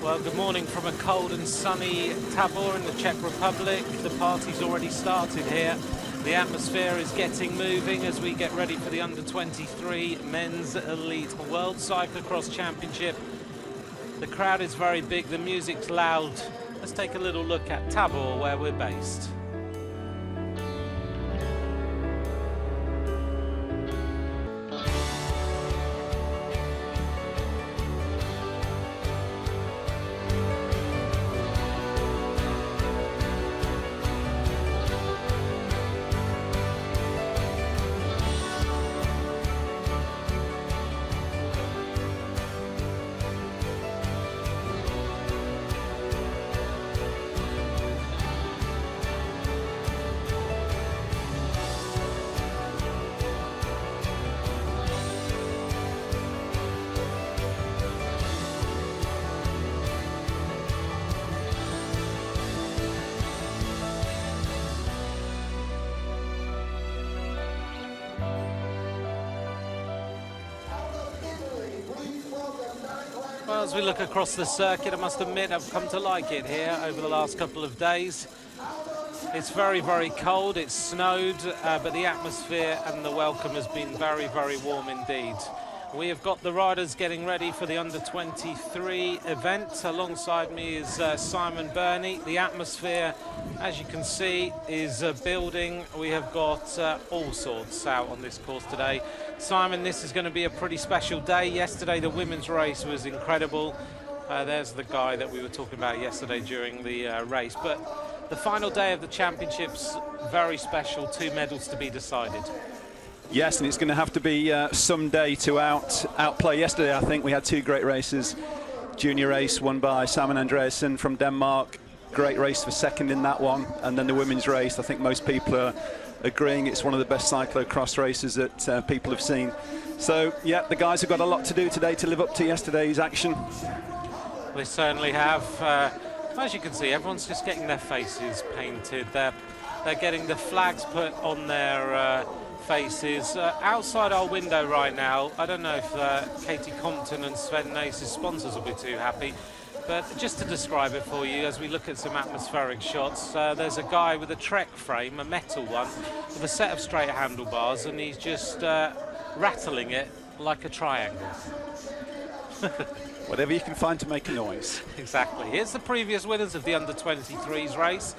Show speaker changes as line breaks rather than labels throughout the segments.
Well, good morning from a cold and sunny Tábor in the Czech Republic. The party's already started here. The atmosphere is getting moving as we get ready for the under-23 Men's Elite World Cyclo-cross Championship. The crowd is very big, the music's loud. Let's take a little look at Tábor, where we're based. Well, as we look across the circuit, I must admit I've come to like it here over the last couple of days. It's very, very cold, it's snowed, but the atmosphere and the welcome has been very, very warm indeed. We have got the riders getting ready for the under-23 event. Alongside me is Simon Burney. The atmosphere, as you can see, is building. We have got all sorts out on this course today. Simon, this is going to be a pretty special day. Yesterday, the women's race was incredible. There's the guy that we were talking about yesterday during the race. But the final day of the championships, very special. 2 medals to be decided.
Yes, and it's going to have to be some day to outplay yesterday. I think we had 2 great races. Junior race won by Simon Andreasen from Denmark. Great race for second in that one. And then the women's race, I think most people are agreeing it's one of the best cyclo-cross races that people have seen. So, yeah, the guys have got a lot to do today to live up to yesterday's action.
They certainly have. As you can see, everyone's just getting their faces painted. They're getting the flags put on their faces. Outside our window right now, I don't know if Katie Compton and Sven Nace's sponsors will be too happy, but just to describe it for you, as we look at some atmospheric shots, there's a guy with a Trek frame, a metal one, with a set of straight handlebars, and he's just rattling it like a triangle.
Whatever you can find to make a noise.
Exactly. Here's the previous winners of the under-23s race.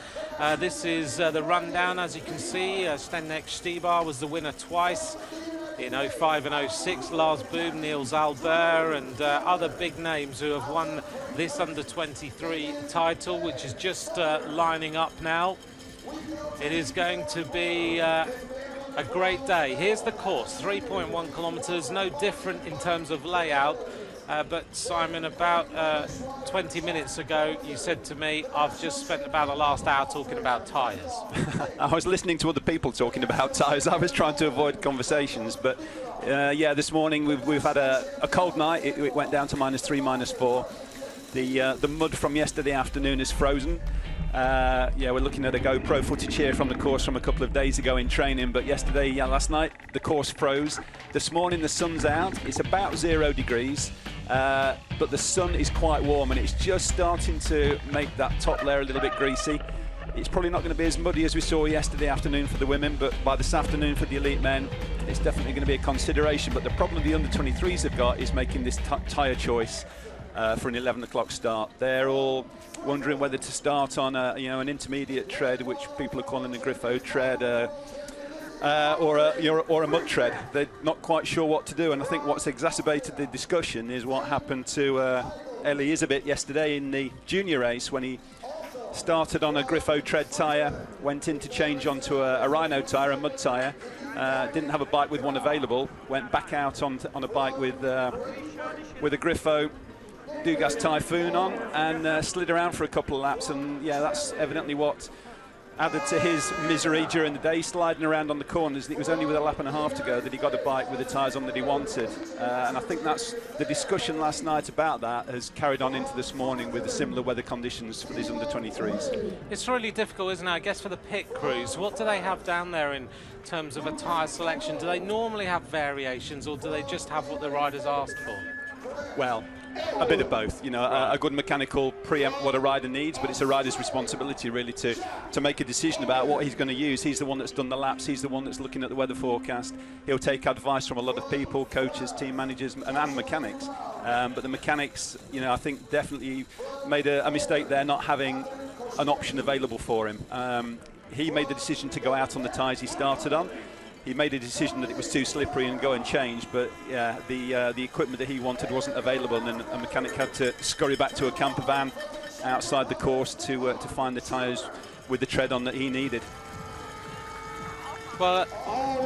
This is the rundown. As you can see, Stenek Stibar was the winner twice in 05 and 06. Lars Boom, Niels Albert, and other big names who have won this under-23 title, which is just lining up now. It is going to be a great day. Here's the course, 3.1 kilometers, no different in terms of layout. But Simon, about 20 minutes ago, you said to me, I've just spent about the last hour talking about tyres.
I was listening to other people talking about tyres. I was trying to avoid conversations. But yeah, this morning we've had a cold night. It went down to -3, -4. The mud from yesterday afternoon is frozen. Yeah, we're looking at a GoPro footage here from the course from a couple of days ago in training, but yesterday, last night, the course froze. This morning, the sun's out. It's about 0 degrees, but the sun is quite warm, and it's just starting to make that top layer a little bit greasy. It's probably not going to be as muddy as we saw yesterday afternoon for the women, but by this afternoon for the elite men, it's definitely going to be a consideration. But the problem the under-23s have got is making this tyre choice for an 11 o'clock start. They're all wondering whether to start on an intermediate tread, which people are calling a Griffo tread, or a mud tread. They're not quite sure what to do, and I think what's exacerbated the discussion is what happened to Eli Isabit yesterday in the junior race when he started on a Griffo tread tyre, went in to change onto a Rhino tyre, a mud tyre, didn't have a bike with one available, went back out on a bike with a Griffo Dugas Typhoon on, and slid around for a couple of laps, and yeah, that's evidently what added to his misery during the day, sliding around on the corners. It was only with a lap and a half to go that he got a bike with the tyres on that he wanted, and I think that's the discussion last night about that has carried on into this morning with the similar weather conditions for these under-23s.
It's really difficult, isn't it, I guess, for the pit crews? What do they have down there in terms of a tyre selection? Do they normally have variations, or do they just have what the riders asked for?
Well, a bit of both. You know, a good mechanic will preempt what a rider needs, but it's a rider's responsibility really to make a decision about what he's going to use. He's the one that's done the laps. He's the one that's looking at the weather forecast. He'll take advice from a lot of people, coaches, team managers, and mechanics. But the mechanics, you know, I think definitely made a mistake there, not having an option available for him. He made the decision to go out on the tyres he started on. He made a decision that it was too slippery and go and change, but yeah, the equipment that he wanted wasn't available, and then a mechanic had to scurry back to a camper van outside the course to find the tyres with the tread on that he needed.
Well,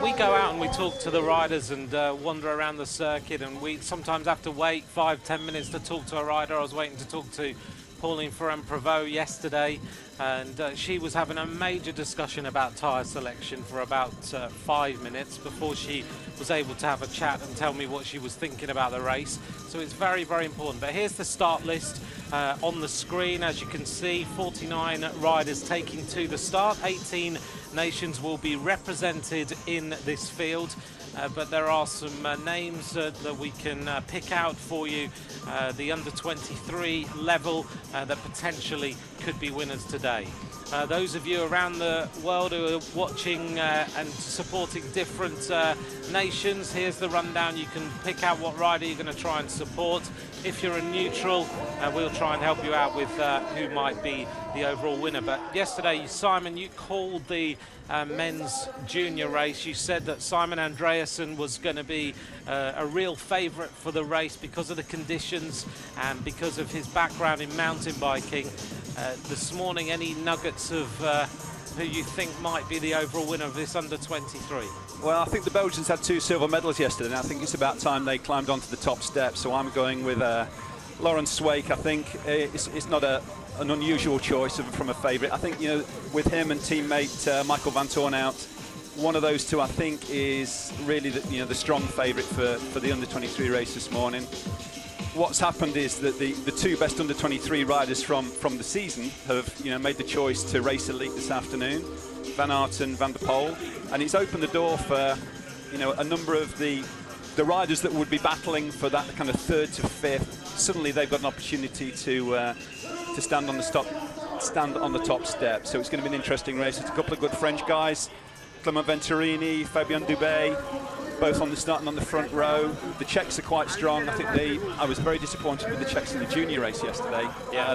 we go out and we talk to the riders and wander around the circuit, and we sometimes have to wait 5-10 minutes to talk to a rider. I was waiting to talk to Pauline Ferrand-Prévot yesterday, and she was having a major discussion about tyre selection for about 5 minutes before she was able to have a chat and tell me what she was thinking about the race. So it's very, very important. But here's the start list on the screen. As you can see, 49 riders taking to the start. 18 nations will be represented in this field. But there are some names that we can pick out for you, the under-23 level that potentially could be winners today. Those of you around the world who are watching and supporting different nations, here's the rundown. You can pick out what rider you're going to try and support. If you're a neutral, we'll try and help you out with who might be the overall winner. But yesterday, Simon, you called the men's junior race. You said that Simon Andreasen was going to be a real favourite for the race because of the conditions and because of his background in mountain biking. This morning, any nuggets of who you think might be the overall winner of this under-23?
Well, I think the Belgians had 2 silver medals yesterday, and I think it's about time they climbed onto the top step. So I'm going with Laurens Sweeck. I think it's not an unusual choice from a favourite. I think, you know, with him and teammate Michael Vanthourenhout, one of those two I think is really the strong favourite for the under-23 race this morning. What's happened is that the 2 best under-23 riders from the season have made the choice to race elite this afternoon, Van Aert and Van der Poel, and it's opened the door for a number of the riders that would be battling for that kind of 3rd to 5th. Suddenly they've got an opportunity to stand on the top step. So it's going to be an interesting race. It's a couple of good French guys, Clement Venturini, Fabien Dubé, both on the start and on the front row. The Czechs are quite strong. I think I was very disappointed with the Czechs in the junior race yesterday.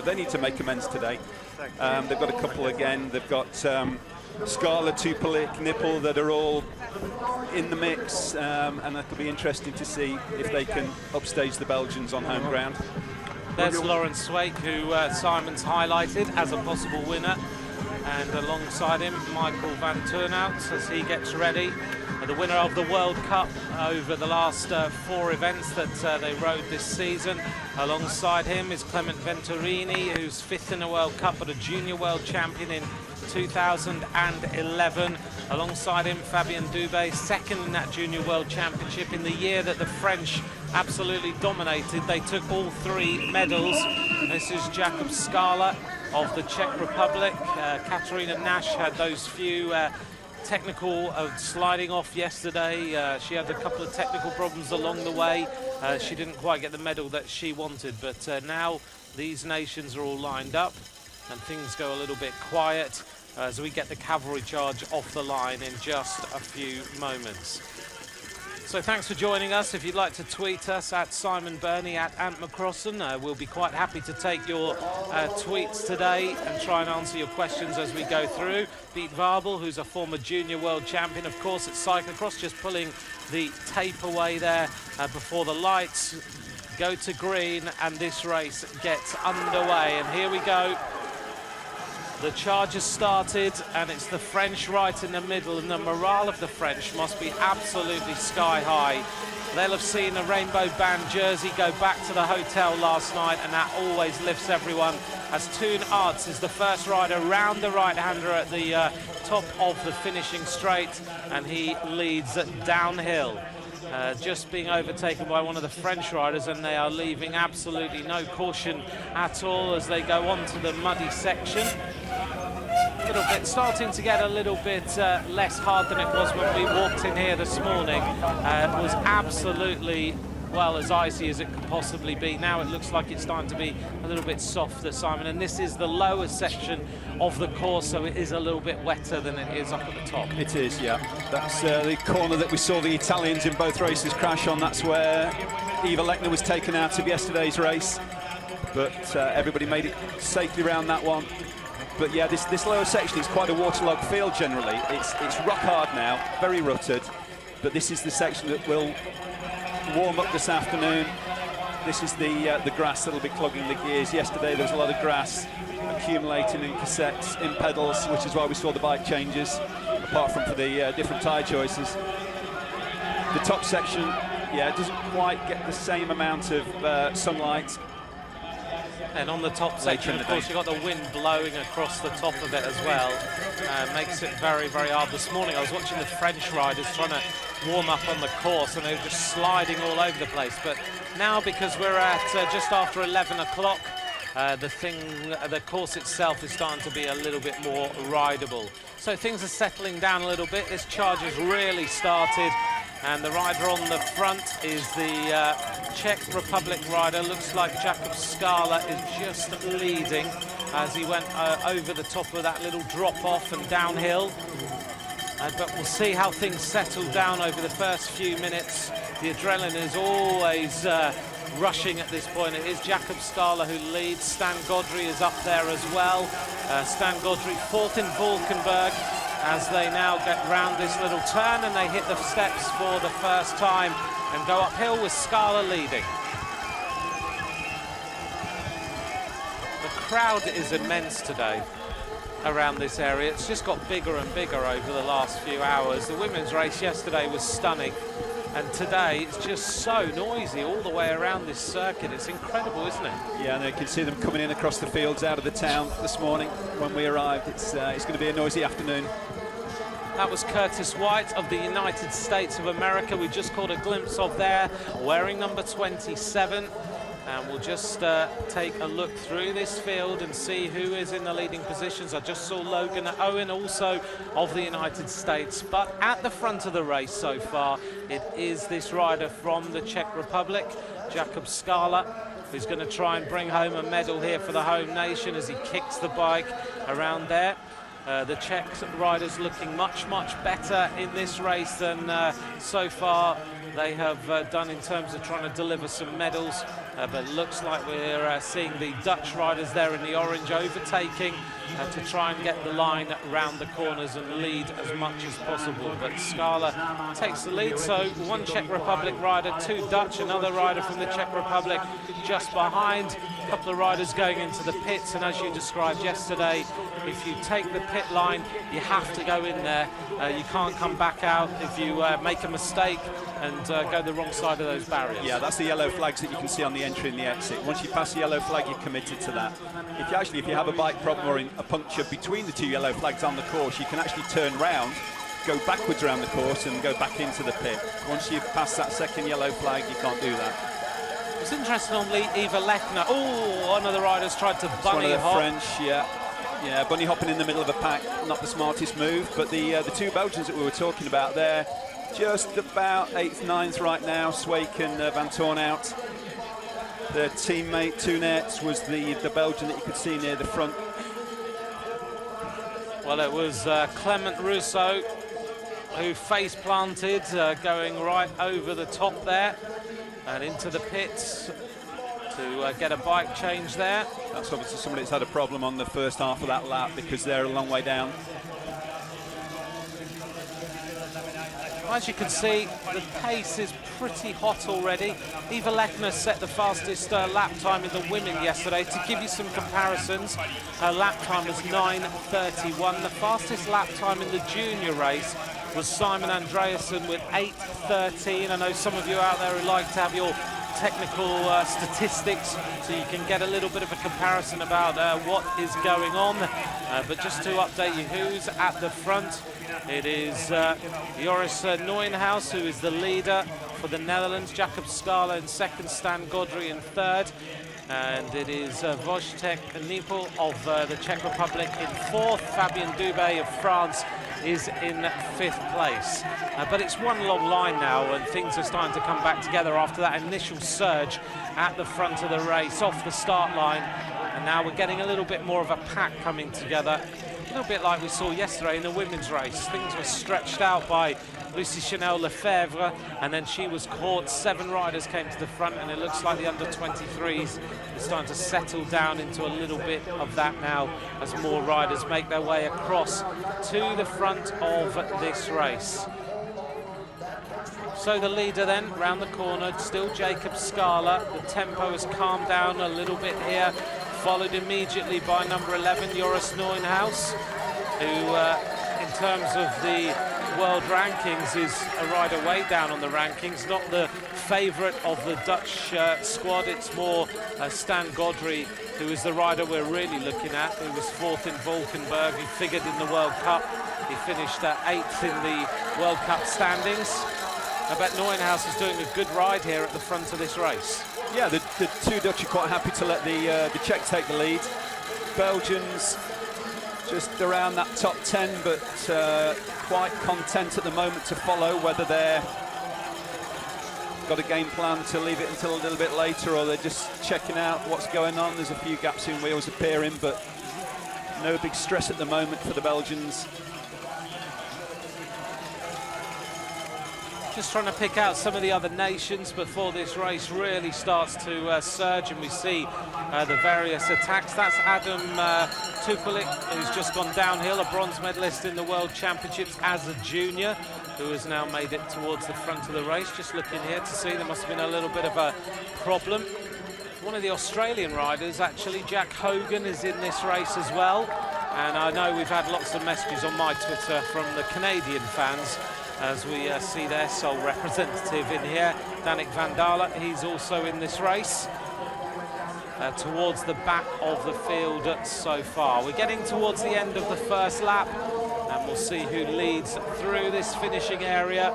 They need to make amends today. They've got a couple again. They've got Scala, Tupelik, Nippel that are all in the mix, and it'll be interesting to see if they can upstage the Belgians on home ground.
There's Laurens Sweeck, who Simon's highlighted as a possible winner, and alongside him Michael Vanthourenhout as he gets ready. The winner of the World Cup over the last 4 events that they rode this season. Alongside him is Clement Venturini, who's 5th in the World Cup but a junior world champion in 2011. Alongside him, Fabien Dubé, 2nd in that junior world championship in the year that the French absolutely dominated. They took all 3 medals. This is Jakub Scala of the Czech Republic. Katarina Nash had those few technical sliding off yesterday. She had a couple of technical problems along the way. She didn't quite get the medal that she wanted, but now these nations are all lined up and things go a little bit quiet as we get the cavalry charge off the line in just a few moments. So thanks for joining us. If you'd like to tweet us at Simon Burney, at Ant McCrossan, we'll be quite happy to take your tweets today and try and answer your questions as we go through. Piet Wabel, who's a former junior world champion, of course, at Cylco-cross, just pulling the tape away there before the lights go to green and this race gets underway. And here we go. The charge has started, and it's the French right in the middle, and the morale of the French must be absolutely sky high. They'll have seen a rainbow band jersey go back to the hotel last night, and that always lifts everyone, as Toon Arts is the first rider round the right-hander at the top of the finishing straight, and he leads downhill. Just being overtaken by one of the French riders, and they are leaving absolutely no caution at all as they go on to the muddy section. Starting to get a little bit less hard than it was when we walked in here this morning. It was absolutely well, as icy as it could possibly be. Now it looks like it's starting to be a little bit softer, Simon, and this is the lower section of the course, so it is a little bit wetter than it is up at the top.
It is, yeah. That's the corner that we saw the Italians in both races crash on. That's where Eva Lechner was taken out of yesterday's race, but everybody made it safely around that one. But yeah, this lower section is quite a waterlogged field generally. It's rock hard now, very rutted, but this is the section that will warm up this afternoon. This is the grass that'll be clogging the gears. Yesterday there was a lot of grass accumulating in cassettes, in pedals, which is why we saw the bike changes, apart from for the different tyre choices. The top section, yeah, it doesn't quite get the same amount of sunlight.
And on the top section, of course, you've got the wind blowing across the top of it as well. Makes it very, very hard. This morning I was watching the French riders trying to warm up on the course, and they were just sliding all over the place. But now, because we're at just after 11 o'clock, the course itself is starting to be a little bit more rideable. So things are settling down a little bit. This charge has really started, and the rider on the front is the Czech Republic rider. Looks like Jakub Skala is just leading as he went over the top of that little drop-off and downhill. But we'll see how things settle down over the first few minutes. The adrenaline is always rushing at this point. It is Jakub Skala who leads. Stan Godry is up there as well. Stan Godry fourth in Valkenburg as they now get round this little turn and they hit the steps for the first time and go uphill with Skala leading. The crowd is immense today around this area. It's just got bigger and bigger over the last few hours. The women's race yesterday was stunning, and today it's just so noisy all the way around this circuit. It's incredible, isn't it? Yeah, and you can see them coming in across the fields out of the town this morning when we arrived. It's going to be a noisy afternoon. That was Curtis White of the United States of America. We just caught a glimpse of there, wearing number 27. And we'll just take a look through this field and see who is in the leading positions. I just saw Logan Owen, also of the United States. But at the front of the race so far, it is this rider from the Czech Republic, Jakub Skala, who's going to try and bring home a medal here for the home nation as he kicks the bike around there. The Czech riders looking much, much better in this race than so far they have done in terms of trying to deliver some medals. But it looks like we're seeing the Dutch riders there in the orange overtaking to try and get the line round the corners and lead as much as possible. But Skala takes the lead, so one Czech Republic rider, two Dutch, another rider from the Czech Republic just behind. A couple of riders going into the pits, and as you described yesterday, if you take the pit line, you have to go in there. You can't come back out if you make a mistake and go the wrong side of those barriers. Yeah, that's the yellow flags that you can see on the entry and the exit. Once you pass the yellow flag, you're committed to that. If you have a bike problem or a puncture between the two yellow flags on the course, you can actually turn round, go backwards around the course and go back into the pit. Once you pass that second yellow flag, you can't do that. It's interesting on Eva Lechner. Oh, one of the riders tried to bunny hop. French, yeah, bunny hopping in the middle of a pack, not the smartest move. But the two Belgians that we were talking about there, just about 8th, 9th right now, Swake and Vanthourenhout. Their teammate Toonert was the Belgian that you could see near the front. Well, it was Clement Rousseau who face planted, going right over the top there and into the pits to get a bike change there. That's obviously somebody that's had a problem on the first half of that lap because they're a long way down. As you can see, the pace is pretty hot already. Eva Lechner set the fastest lap time in the women yesterday. To give you some comparisons, her lap time was 9:31. The fastest lap time in the junior race was Simon Andreasen with 8:13. I know some of you out there who like to have your technical statistics so you can get a little bit of a comparison about what is going on. But just to update you who's at the front, it is Joris Neuenhuis, who is the leader for the Netherlands, Jakub Skala in second, Stan Godry in third, and it is Wojtek Nipel of the Czech Republic in fourth, Fabien Dubé of France is in 5th place. But it's one long line now, and things are starting to come back together after that initial surge at the front of the race, off the start line. And now we're getting a little bit more of a pack coming together. A little bit like we saw yesterday in the women's race. Things were stretched out by Lucy Chanel Lefebvre, and then she was caught. 7 riders came to the front, and it looks like the under-23s are starting to settle down into a little bit of that now as more riders make their way across to the front of this race. So the leader then, round the corner, still Jacob Scala. The tempo has calmed down a little bit here, followed immediately by number 11, Joris Neuenhuis, who, in terms of the world rankings, is a rider way down on the rankings, not the favourite of the Dutch squad. It's more Stan Godry, who is the rider we're really looking at, who was 4th in Valkenburg. He figured in the World Cup. He finished 8th in the World Cup standings. I bet Neuenhuis is doing a good ride here at the front of this race.
Yeah, the 2 Dutch are quite happy to let the Czech take the lead. Belgians just around that top 10, but quite content at the moment to follow, whether they're got a game plan to leave it until a little bit later, or they're just checking out what's going on. There's a few gaps in wheels appearing, but no big stress at the moment for the Belgians.
Just trying to pick out some of the other nations before this race really starts to surge, and we see the various attacks. That's Adam Tukulik, who's just gone downhill, a bronze medalist in the World Championships as a junior, who has now made it towards the front of the race. Just looking here to see, there must have been a little bit of a problem. One of the Australian riders, actually, Jack Hogan, is in this race as well. And I know we've had lots of messages on my Twitter from the Canadian fans as we see their sole representative in here, Danik van Dalen. He's also in this race. Towards the back of the field so far. We're getting towards the end of the first lap, and we'll see who leads through this finishing area.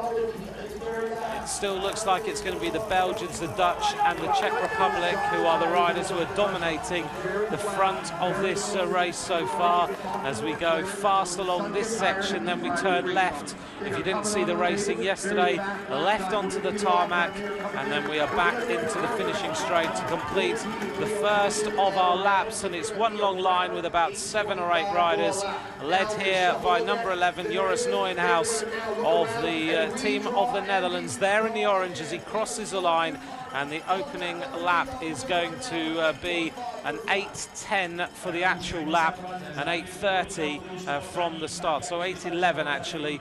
It still looks like it's going to be the Belgians, the Dutch and the Czech Republic who are the riders who are dominating the front of this race so far. As we go fast along this section, then we turn left. If you didn't see the racing yesterday, left onto the tarmac, and then we are back into the finishing straight to complete the first of our laps. And it's one long line with about 7 or 8 riders, led here by number 11, Joris Neuenhuis of the team of the Netherlands, there in the orange as he crosses the line. And the opening lap is going to be an 8:10 for the actual lap, an 8:30 from the start. So 8:11 actually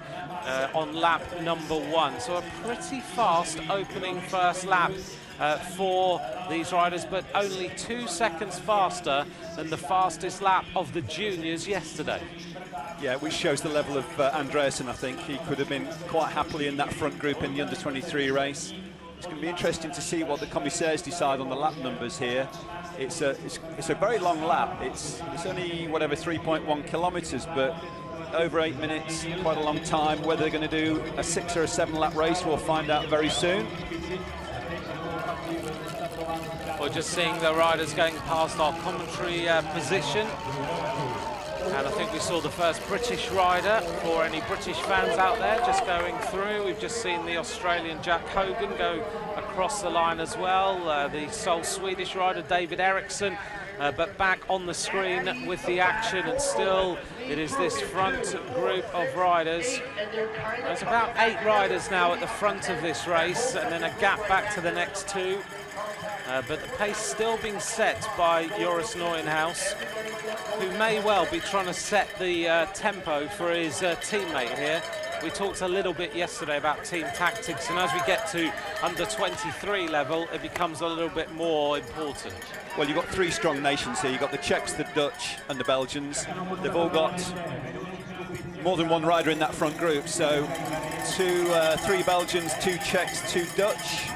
on lap number 1. So a pretty fast opening first lap for these riders, but only 2 seconds faster than the fastest lap of the juniors yesterday.
Yeah, which shows the level of Andreasen. I think he could have been quite happily in that front group in the under-23 race. It's going to be interesting to see what the commissaires decide on the lap numbers here. It's a very long lap. It's only whatever 3.1 kilometres, but over 8 minutes, quite a long time. Whether they're going to do a 6 or a 7 lap race, we'll find out very soon.
We're just seeing the riders going past our commentary position. And I think we saw the first British rider, for any British fans out there, just going through. We've just seen the Australian Jack Hogan go across the line as well. The sole Swedish rider, David Eriksson, but back on the screen with the action. And still, it is this front group of riders. There's about 8 riders now at the front of this race, and then a gap back to the next 2. But the pace still being set by Joris Neuenhuis, who may well be trying to set the tempo for his teammate here. We talked a little bit yesterday about team tactics, and as we get to under 23 level, it becomes a little bit more important.
Well, you've got 3 strong nations here. You've got the Czechs, the Dutch and the Belgians. They've all got more than 1 rider in that front group. So 3 Belgians, 2 Czechs, 2 Dutch,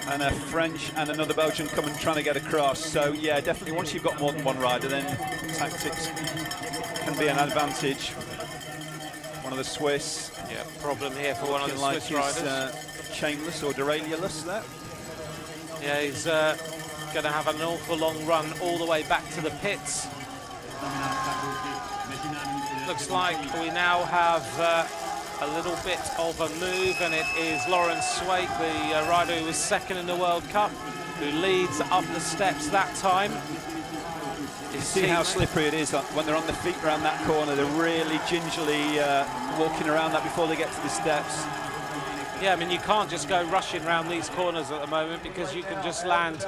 and a French and another Belgian coming trying to get across. So yeah, definitely once you've got more than 1 rider, then tactics can be an advantage. One of the Swiss.
Yeah, problem here for one of the Swiss riders.
Chainless or deraillierless there.
Yeah, he's going to have an awful long run all the way back to the pits. looks like we now have a little bit of a move, and it is Lawrence Swake, the rider who was second in the World Cup, who leads up the steps that time.
You see how slippery it is when they're on the feet around that corner. They're really gingerly walking around that before they get to the steps.
Yeah, I mean, you can't just go rushing around these corners at the moment, because you can just land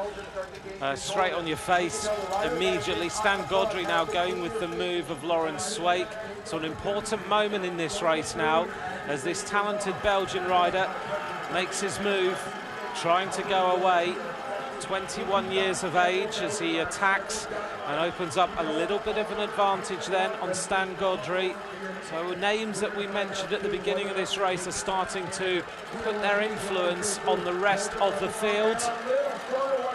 straight on your face immediately. Stan Godry now going with the move of Lawrence Swake. So an important moment in this race now, as this talented Belgian rider makes his move, trying to go away. 21 years of age as he attacks and opens up a little bit of an advantage then on Stan Godry. So names that we mentioned at the beginning of this race are starting to put their influence on the rest of the field.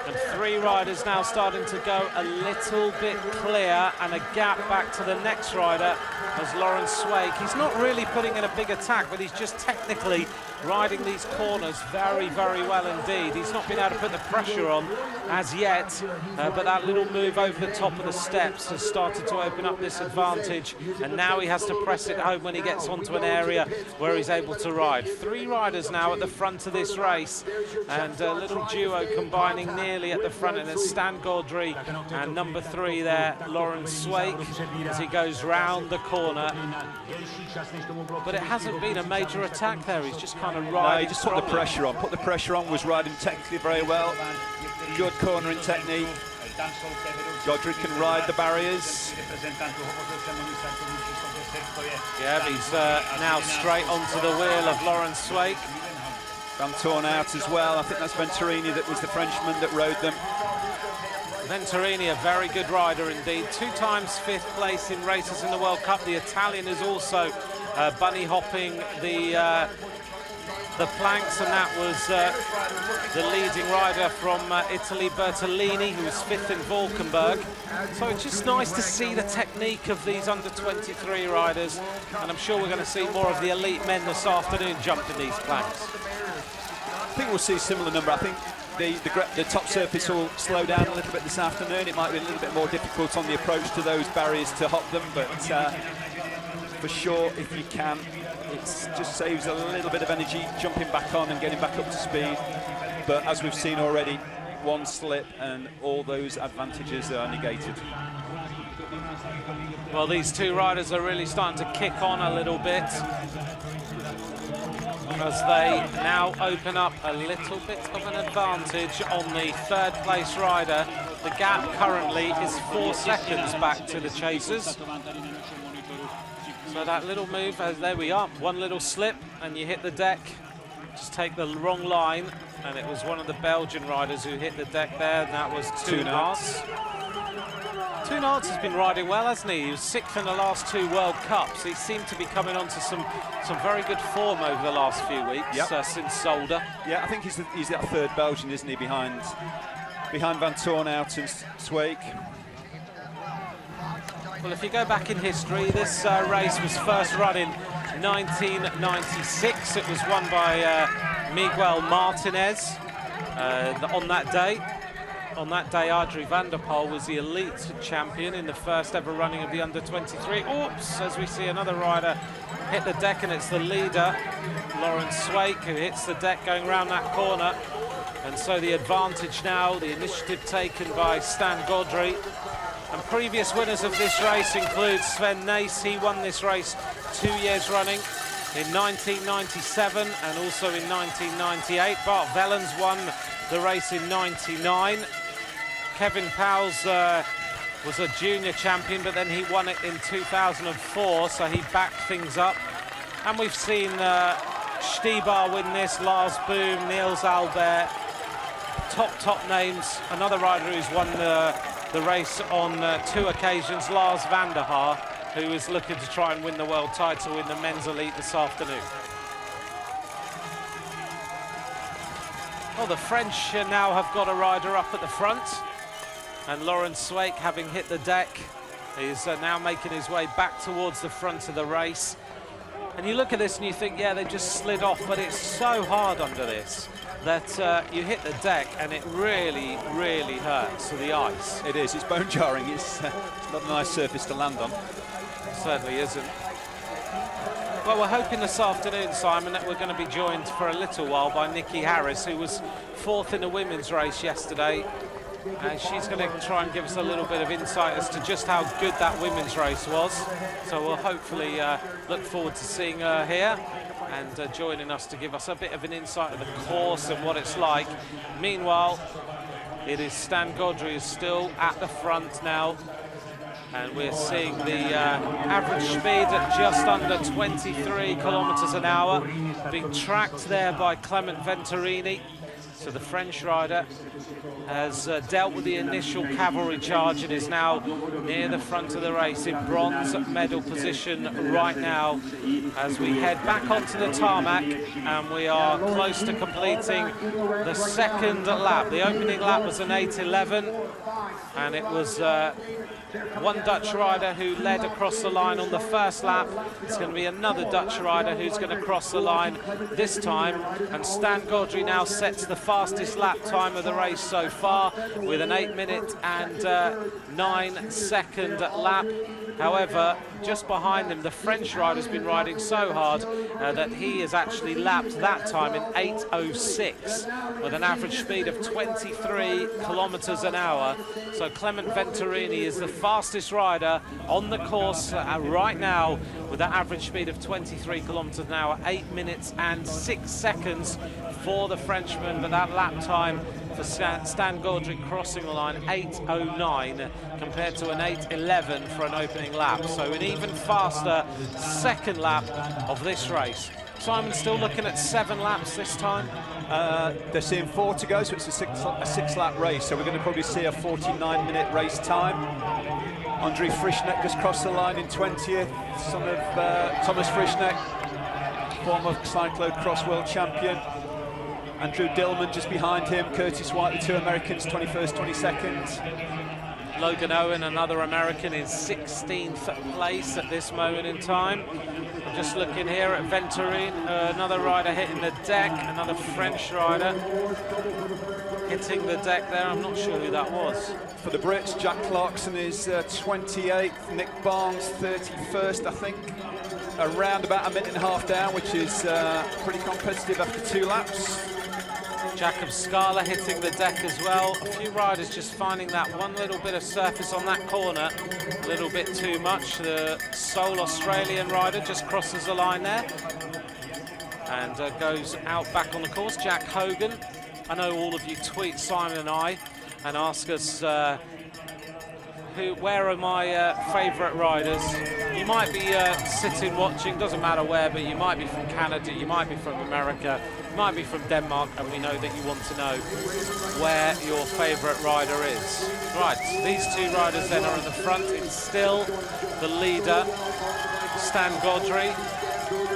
And three riders now starting to go a little bit clear, and a gap back to the next rider as Lawrence Swake. He's not really putting in a big attack, but he's just technically riding these corners very, very well indeed. He's not been able to put the pressure on as yet, but that little move over the top of the steps has started to open up this advantage, and now he has to press it home when he gets onto an area where he's able to ride. Three riders now at the front of this race, and a little duo combining nearly at the front, and it's Stan Godry and number 3 there, Lawrence Swake, as he goes round the corner. But it hasn't been a major attack there. He's just kind of riding.
No, he just put the pressure on. Put the pressure on, was riding technically very well. Good cornering technique. Godry can ride the barriers.
Yeah, he's now straight onto the wheel of Lawrence Swake.
Vanthourenhout as well. I think that's Venturini that was the Frenchman that rode them.
Venturini, a very good rider indeed. 2 times 5th place in races in the World Cup. The Italian is also bunny hopping the planks, and that was the leading rider from Italy, Bertolini, who was 5th in Valkenburg. So it's just nice to see the technique of these under-23 riders, and I'm sure we're going to see more of the elite men this afternoon jumping these planks.
I think we'll see a similar number. I think the top surface will slow down a little bit this afternoon. It might be a little bit more difficult on the approach to those barriers to hop them, but for sure, if you can, it just saves a little bit of energy jumping back on and getting back up to speed. But as we've seen already, one slip and all those advantages are negated.
Well, these two riders are really starting to kick on a little bit, as they now open up a little bit of an advantage on the 3rd place rider. The gap currently is 4 seconds back to the chasers. So that little move, there we are, one little slip and you hit the deck. Just take the wrong line, and it was one of the Belgian riders who hit the deck there, and that was Toonarts. Toonarts has been riding well, hasn't he? He was 6th in the last 2 World Cups. He seemed to be coming onto some very good form over the last few weeks, since Zolder.
Yeah, I think he's that 3rd Belgian, isn't he, behind Vanthourenhout and Swake.
Well, if you go back in history, this race was first run in 1996. It was won by Miguel Martinez on that day. On that day, Adrie van der Poel was the elite champion in the first ever running of the under-23. Oops, as we see another rider hit the deck, and it's the leader, Lawrence Swake, who hits the deck going around that corner. And so the advantage now, the initiative taken by Stan Godry. And previous winners of this race include Sven Nys. He won this race 2 years running, in 1997 and also in 1998. Bart Vellens won the race in 99. Kevin Powles was a junior champion, but then he won it in 2004, so he backed things up. And we've seen Stibar win this, Lars Boom, Niels Albert, top names. Another rider who's won the race on 2 occasions, Lars van der Haar, who is looking to try and win the world title in the men's elite this afternoon. Well, the French now have got a rider up at the front, and Lawrence Swake, having hit the deck, is now making his way back towards the front of the race. And you look at this and you think, yeah, they just slid off, but it's so hard under this that you hit the deck and it really, really hurts to the ice.
It is, it's bone jarring, it's not a nice surface to land on.
Certainly isn't. Well, we're hoping this afternoon, Simon, that we're going to be joined for a little while by Nikki Harris, who was 4th in the women's race yesterday. And she's going to try and give us a little bit of insight as to just how good that women's race was. So we'll hopefully look forward to seeing her here and joining us to give us a bit of an insight of the course and what it's like. Meanwhile, it is Stan Godry is still at the front now. And we're seeing the average speed at just under 23 kilometers an hour, being tracked there by Clement Venturini. So the French rider has dealt with the initial cavalry charge and is now near the front of the race in bronze medal position right now as we head back onto the tarmac, and we are close to completing the second lap. The opening lap was an 8:11, and it was one Dutch rider who led across the line on the first lap. It's going to be another Dutch rider who's going to cross the line this time, and Stan Godry now sets the fastest lap time of the race so far with an 8-minute and 9-second lap. However, just behind him, the French rider's been riding so hard that he has actually lapped that time in 8:06 with an average speed of 23 kilometers an hour. So Clement Venturini is the fastest rider on the course right now with an average speed of 23 kilometers an hour, 8 minutes and 6 seconds for the Frenchman, but that lap time for Stan Godry crossing the line 8:09 compared to an 8:11 for an opening lap. So an even faster second lap of this race. Simon, still looking at 7 laps this time?
They're seeing 4 to go, so it's a six-lap race. So we're going to probably see a 49-minute race time. Andrei Frischneck just crossed the line in 20th, son of Thomas Frischneck, former Cyclo-cross world champion. Andrew Dillman just behind him, Curtis White, the 2 Americans, 21st, 22nd.
Logan Owen, another American, in 16th place at this moment in time. I'm just looking here at Venturini, another rider hitting the deck, another French rider hitting the deck there. I'm not sure who that was.
For the Brits, Jack Clarkson is 28th, Nick Barnes 31st, I think. Around about a minute and a half down, which is pretty competitive after 2 laps.
Jacob Scala hitting the deck as well. A few riders just finding that one little bit of surface on that corner a little bit too much. The sole Australian rider just crosses the line there and goes out back on the course. Jack Hogan. I know all of you tweet Simon and I and ask us where are my favourite riders. You might be sitting watching, doesn't matter where, but you might be from Canada, you might be from America, you might be from Denmark, and we know that you want to know where your favourite rider is. Right, these 2 riders then are at the front. It's still the leader, Stan Godry.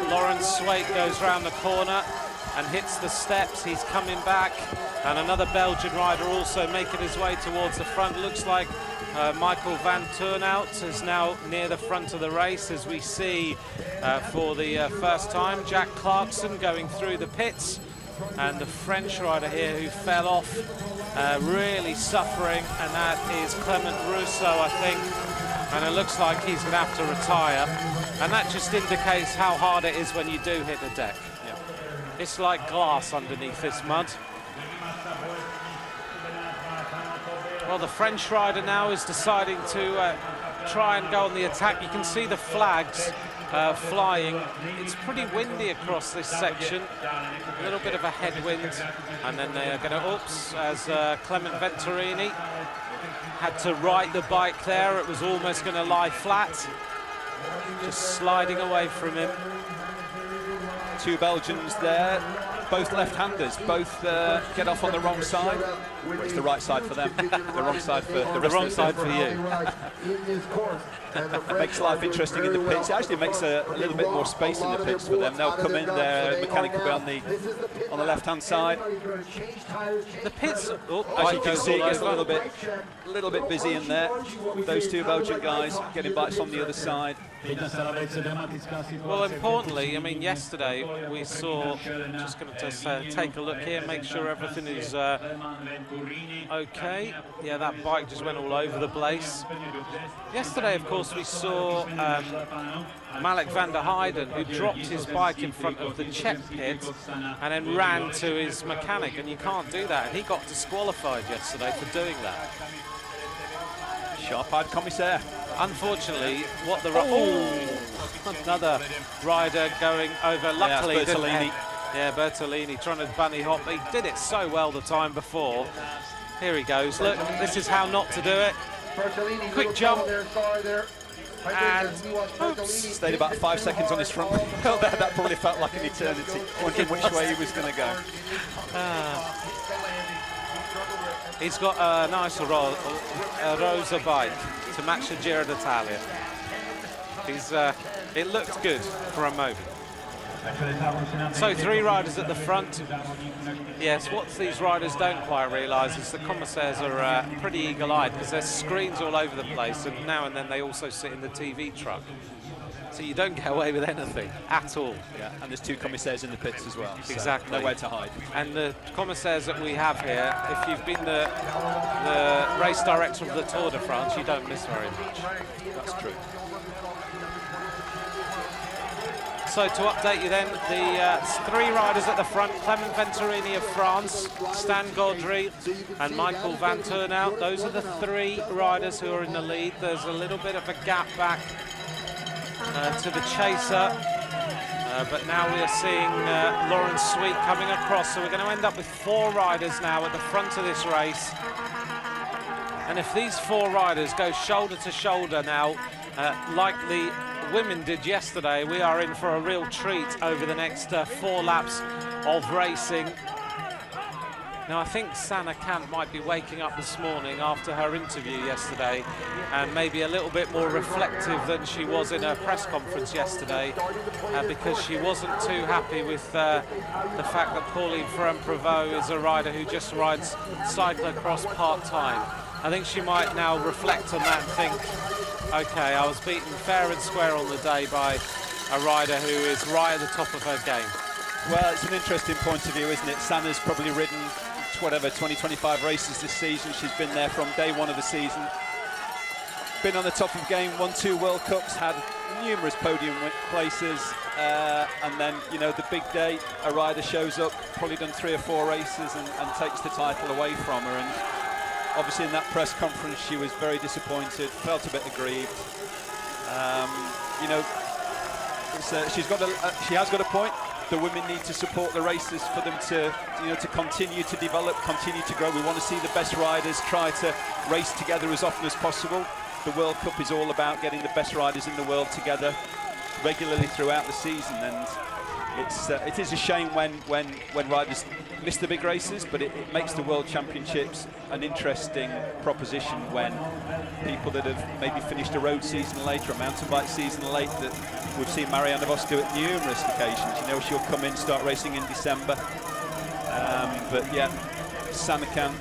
Lawrence Swait goes round the corner and hits the steps. He's coming back, and another Belgian rider also making his way towards the front. Looks like Michael Vanthourenhout is now near the front of the race, as we see for the first time. Jack Clarkson going through the pits, and the French rider here who fell off, really suffering, and that is Clement Rousseau, I think. And it looks like he's going to have to retire, and that just indicates how hard it is when you do hit the deck. Yeah. It's like glass underneath this mud. Well, the French rider now is deciding to try and go on the attack. You can see the flags flying. It's pretty windy across this section. A little bit of a headwind. And then they are going to, oops, as Clement Venturini had to right the bike there. It was almost going to lie flat. Just sliding away from him.
2 Belgians there, both left-handers, both get off on the wrong side. It's the right side for them, the wrong side for the
wrong side for you.
It makes life interesting in the pits. It actually makes a little bit more space in the pits for them. They'll come in there, mechanic will be on the left-hand side.
The pits,
as you can see, it gets a little bit busy in there. Those 2 Belgian guys getting bikes on the other side.
Well, importantly, I mean, yesterday we saw, just going to Just take a look here, make sure everything is okay. Yeah, that bike just went all over the place. Yesterday, of course, we saw Malik van der Heijden, who dropped his bike in front of the Czech pit and then ran to his mechanic, and you can't do that. And he got disqualified yesterday for doing that.
Sharp-eyed commissaire.
Unfortunately, what the... another rider going over. Luckily,
yeah, Bertolini.
Bertolini trying to bunny hop. He did it so well the time before. Here he goes. Look, this is how not to do it. Quick jump. And oops.
Stayed about 5 seconds on his front wheel there. That probably felt like an eternity, wondering which way he was going to go.
He's got a nice Rosa bike to match the Giro d'Italia. It looked good for a moment. So 3 riders at the front. Yes, what these riders don't quite realise is the commissaires are pretty eagle-eyed because there's screens all over the place, and now and then they also sit in the TV truck. So you don't get away with anything at all.
Yeah, and there's 2 commissaires in the pits as well. So
exactly.
Nowhere to hide.
And the commissaires that we have here, if you've been the race director of the Tour de France, you don't miss very much.
That's true.
So to update you then, the 3 riders at the front, Clement Venturini of France, Stan Gaudry and Michael Vanthourenhout. Those are the 3 riders who are in the lead. There's a little bit of a gap back to the chaser, but now we are seeing Laurens Sweet coming across. So we're going to end up with 4 riders now at the front of this race. And if these 4 riders go shoulder to shoulder now, like the women did yesterday, we are in for a real treat over the next 4 laps of racing. Now, I think Sanne Cant might be waking up this morning after her interview yesterday and maybe a little bit more reflective than she was in her press conference yesterday, because she wasn't too happy with the fact that Pauline Ferrand-Prévot is a rider who just rides cyclo-cross part-time. I think she might now reflect on that and think, okay, I was beaten fair and square on the day by a rider who is right at the top of her game.
Well, it's an interesting point of view, isn't it? Sanne's probably ridden, 20-25 races this season. She's been there from day 1 of the season. Been on the top of the game, won 2 World Cups, had numerous podium places, and then, you know, the big day, a rider shows up, probably done 3 or 4 races and takes the title away from her. And obviously in that press conference she was very disappointed, felt a bit aggrieved. You know, she has got a point. The women need to support the races for them to, you know, to continue to develop, continue to grow. We want to see the best riders try to race together as often as possible. The World Cup is all about getting the best riders in the world together regularly throughout the season, and it is a shame when riders miss the big races, but it makes the World Championships an interesting proposition when people that have maybe finished a road season late or a mountain bike season late, that we've seen Marianne Vos do it numerous occasions. You know, she'll come in, start racing in December. But yeah, Sanne Cant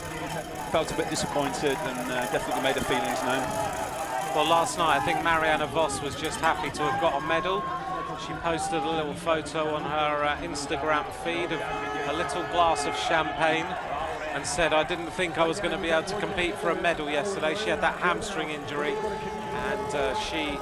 felt a bit disappointed and definitely made her feelings known.
Well, last night I think Marianne Vos was just happy to have got a medal. She posted a little photo on her Instagram feed of a little glass of champagne and said, I didn't think I was going to be able to compete for a medal yesterday. She had that hamstring injury, and she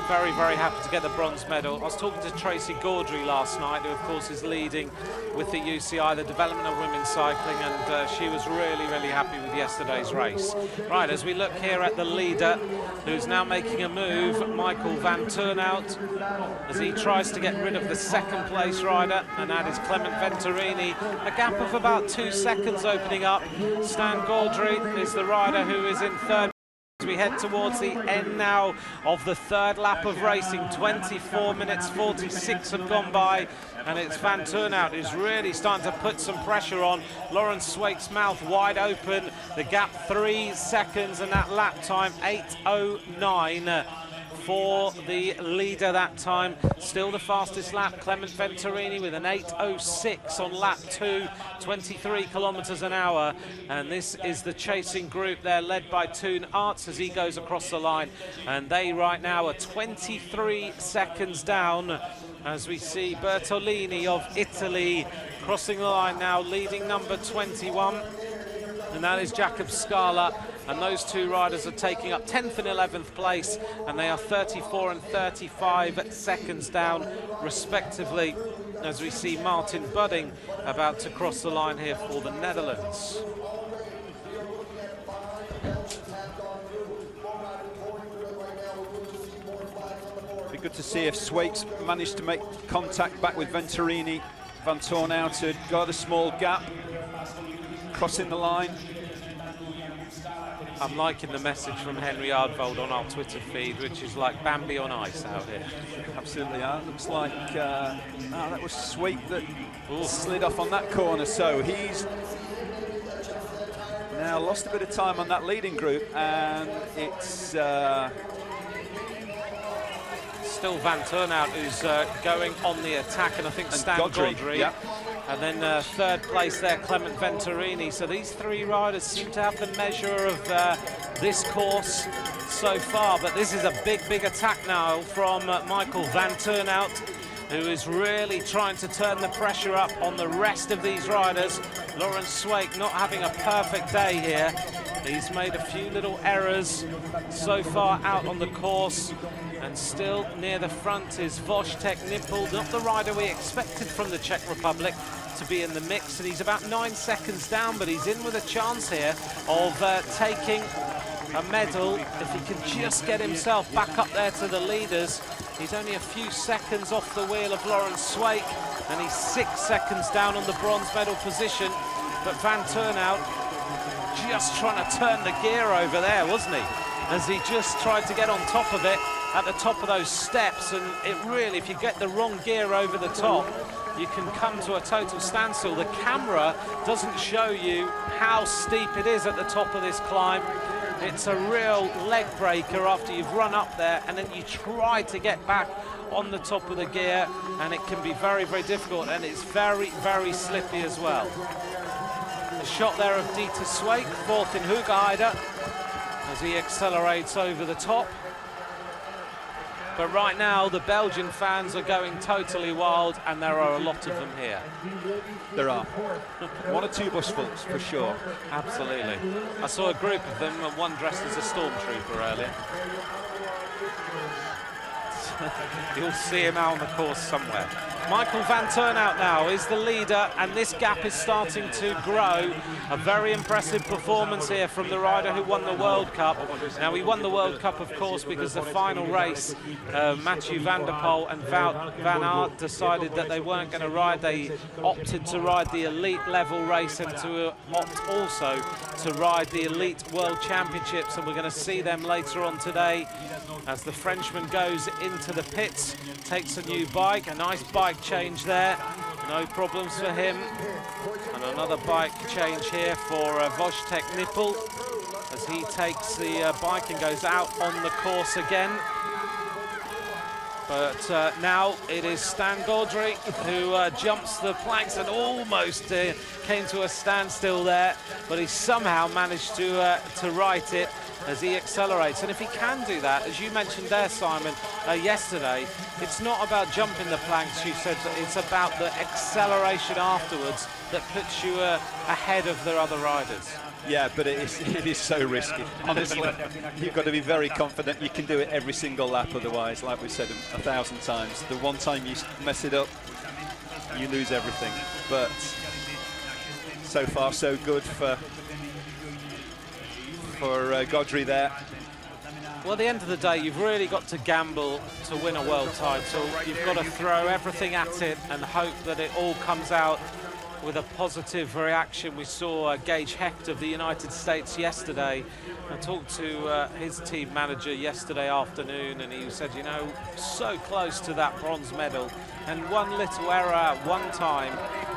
very, very happy to get the bronze medal. I was talking to Tracy Gaudry last night, who of course is leading with the UCI, the development of women's cycling, and she was really, really happy with yesterday's race. Right, as we look here at the leader, who's now making a move, Michael Vanthourenhout, as he tries to get rid of the 2nd place rider, and that is Clement Venturini. A gap of about 2 seconds opening up. Stan Gaudry is the rider who is in 3rd. As we head towards the end now of the 3rd lap of racing, 24 minutes 46 have gone by, and it's Vanthourenhout who's really starting to put some pressure on. Laurens Sweet's mouth wide open, the gap 3 seconds, and that lap time 8:09 for the leader that time. Still the fastest lap, Clement Venturini with an 8:06 on lap 2, 23 kilometers an hour. And this is the chasing group. They're led by Toon Arts as he goes across the line. And they right now are 23 seconds down as we see Bertolini of Italy crossing the line now, leading number 21, and that is Jakob Scala. And those two riders are taking up 10th and 11th place, and they are 34 and 35 seconds down, respectively, as we see Martin Budding about to cross the line here for the Netherlands.
Be good to see if Swake's managed to make contact back with Venturini. Vanthourenhout had got a small gap, crossing the line.
I'm liking the message from Henry Ardvold on our Twitter feed, which is like Bambi on ice out here.
Absolutely, looks like that was Swake that slid off on that corner. So he's now lost a bit of time on that leading group, and it's
still Vanthourenhout who's going on the attack, and I think Stan Godry.
Yeah.
And then third place there, Clement Venturini. So these three riders seem to have the measure of this course so far. But this is a big attack now from Michael Vanthourenhout, who is really trying to turn the pressure up on the rest of these riders. Lawrence Swake not having a perfect day here. He's made a few little errors so far out on the course. And still near the front is Wojtek Nippel, not the rider we expected from the Czech Republic to be in the mix. And he's about 9 seconds down, but he's in with a chance here of taking a medal if he can just get himself back up there to the leaders. He's only a few seconds off the wheel of Lawrence Swake, and he's 6 seconds down on the bronze medal position. But Vanthourenhout just trying to turn the gear over there, wasn't he? As he just tried to get on top of it at the top of those steps, and it really, if you get the wrong gear over the top, you can come to a total standstill. The camera doesn't show you how steep it is at the top of this climb. It's a real leg breaker after you've run up there, and then you try to get back on the top of the gear, and it can be very difficult, and it's very slippy as well. The shot there of Dieter Swake, fourth in Hoogerheide, as he accelerates over the top. But right now, the Belgian fans are going totally wild, and there are a lot of them here.
There are. One or two busfuls, for sure.
Absolutely. I saw a group of them, and one dressed as a stormtrooper earlier. You'll see him out on the course somewhere. Michael Vanthourenhout now is the leader, and this gap is starting to grow. A very impressive performance here from the rider who won the World Cup. Now, he won the World Cup, of course, because the final race, Mathieu van der Poel and Wout van Aert decided that they weren't going to ride. They opted to ride the elite level race and to opt also to ride the elite World Championships, and we're going to see them later on today as the Frenchman goes into the pits, takes a new bike, a nice bike change there, no problems for him. And another bike change here for Wojtek Nippel as he takes the bike and goes out on the course again. But now it is Stan Godry who jumps the planks and almost came to a standstill there, but he somehow managed to right it as he accelerates. And if he can do that, as you mentioned there, Simon, yesterday, it's not about jumping the planks, you said, but it's about the acceleration afterwards that puts you ahead of the other riders.
Yeah, but it is so risky, honestly. You've got to be very confident you can do it every single lap, otherwise, like we've said 1,000 times, the one time you mess it up, you lose everything. But so far, so good for Godry there.
Well, at the end of the day, you've really got to gamble to win a world title. You've got to throw everything at it and hope that it all comes out with a positive reaction. We saw Gage Hecht of the United States yesterday. I talked to his team manager yesterday afternoon, and he said, you know, so close to that bronze medal, and one little error at one time,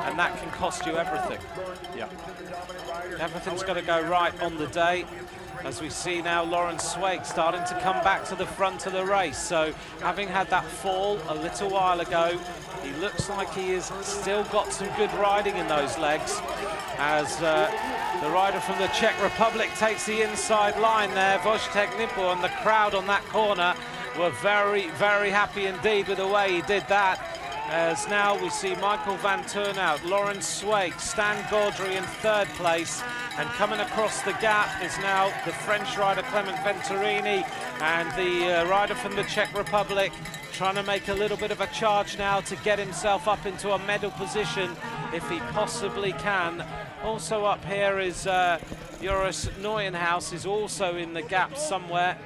and that can cost you everything.
Yeah.
Everything's got to go right on the day. As we see now, Lawrence Swake starting to come back to the front of the race. So, having had that fall a little while ago, he looks like he has still got some good riding in those legs. As the rider from the Czech Republic takes the inside line there, Wojtek Nippel, and the crowd on that corner were very happy indeed with the way he did that. as now we see Michael Vanthourenhout, Laurens Sweeck, Stan Gaudry in third place, and coming across the gap is now the French rider Clement Venturini, and the rider from the Czech Republic trying to make a little bit of a charge now to get himself up into a medal position if he possibly can. Also up here is Joris Neuenhaus is also in the gap somewhere,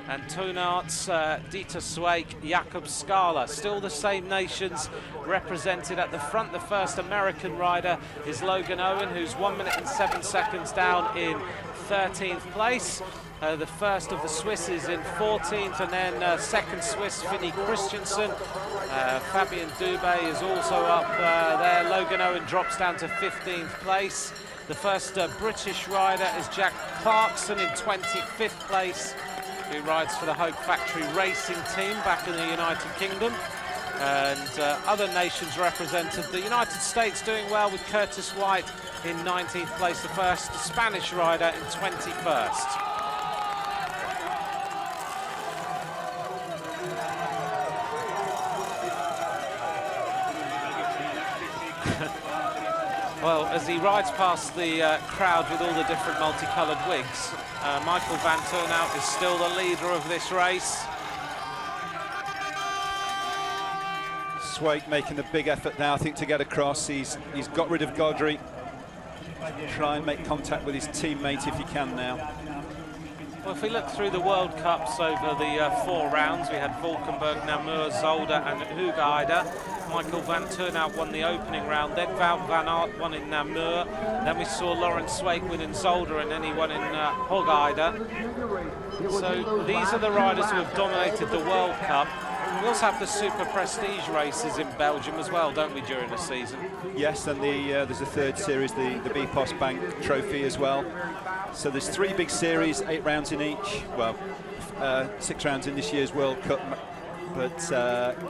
and Toonarts, Dieter Sweeck, Jakob Scala, still the same nations represented at the front. The first American rider is Logan Owen, who's 1 minute and 7 seconds down in 13th place. The first of the Swiss is in 14th, and then second Swiss, Finny Christensen. Fabien Dubé is also up there. Logan Owen drops down to 15th place. The first British rider is Jack Clarkson in 25th place, who rides for the Hope Factory Racing team back in the United Kingdom. And other nations represented. The United States doing well with Curtis White in 19th place, the first Spanish rider in 21st. Well, as he rides past the crowd with all the different multicoloured wigs, Michael Vanthourenhout is still the leader of this race.
Sweeck making a big effort now, I think, to get across. He's got rid of Gaudry. Try and make contact with his teammate if he can now.
Well, if we look through the World Cups over the 4 rounds, we had Valkenburg, Namur, Zolder and Hoogheide. Michael Vanthourenhout won the opening round, then Wout van Aert won in Namur, then we saw Laurens Sweeck win in Zolder, and then he won in Hoogheide. So these are the riders who have dominated the World Cup. We also have the super prestige races in Belgium as well, don't we, during the season?
Yes, and there's a third series, the BPOS Bank Trophy as well. So there's 3 big series, 8 rounds in each. Well, 6 rounds in this year's World Cup, but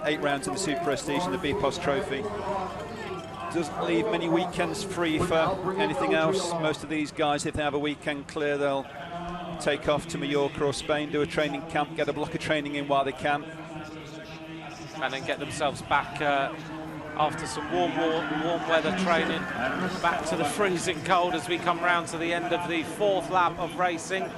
8 rounds in the Super Prestige and the BPOS Trophy. Doesn't leave many weekends free for anything else. Most of these guys, if they have a weekend clear, they'll take off to Mallorca or Spain, do a training camp, get a block of training in while they can,
and then get themselves back after some warm weather training, back to the freezing cold as we come round to the end of the 4th lap of racing.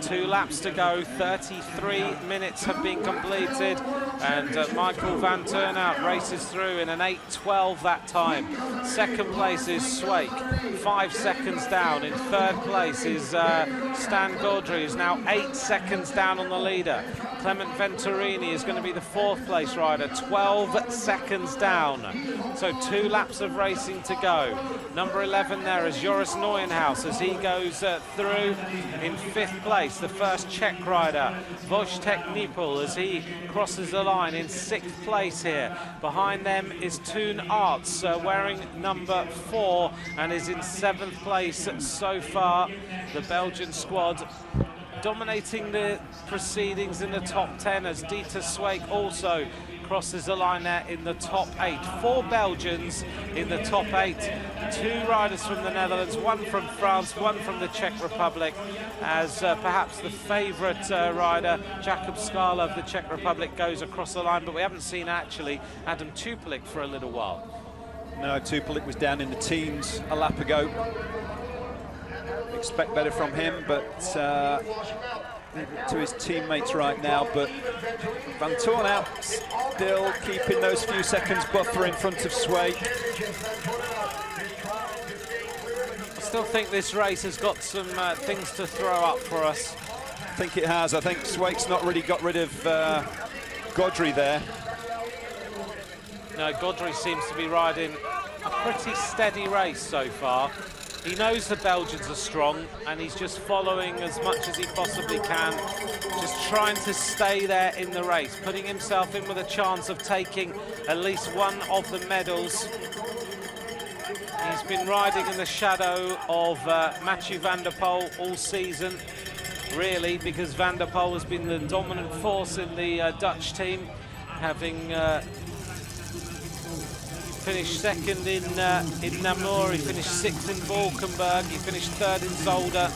2 laps to go, 33 minutes have been completed, and Michael Vanthourenhout races through in an 8:12 that time. Second place is Sweeck, 5 seconds down. In third place is Stan Gaudry, who's now 8 seconds down on the leader. Clement Venturini is going to be the 4th place rider, 12 seconds down. So 2 laps of racing to go. Number 11 there is Joris Neuenhaus as he goes through in 5th place. The first Czech rider, Wojtek Nipel, as he crosses the line in 6th place here. Behind them is Toonarts, wearing number 4, and is in 7th place so far. The Belgian squad dominating the proceedings in the top 10 as Dieter Sweeck also crosses the line there in the top 8. 4 Belgians in the top 8. 2 riders from the Netherlands, 1 from France, 1 from the Czech Republic, as perhaps the favourite rider, Jakob Scala of the Czech Republic, goes across the line, but we haven't seen actually Adam Tupelik for a little while.
No, Tupelik was down in the teens a lap ago. Expect better from him, but to his teammates right now. But Vanthourenhout still keeping those few seconds buffer in front of Sweeck.
I still think this race has got some things to throw up for us.
I think it has. I think Sweeck's not really got rid of Gaudry there.
No, Gaudry seems to be riding a pretty steady race so far. He knows the Belgians are strong, and he's just following as much as he possibly can, just trying to stay there in the race, putting himself in with a chance of taking at least one of the medals. He's been riding in the shadow of Mathieu van der Poel all season, really, because Van der Poel has been the dominant force in the Dutch team, having finished 2nd in Namur, he finished 6th in Valkenburg, he finished 3rd in Zolder.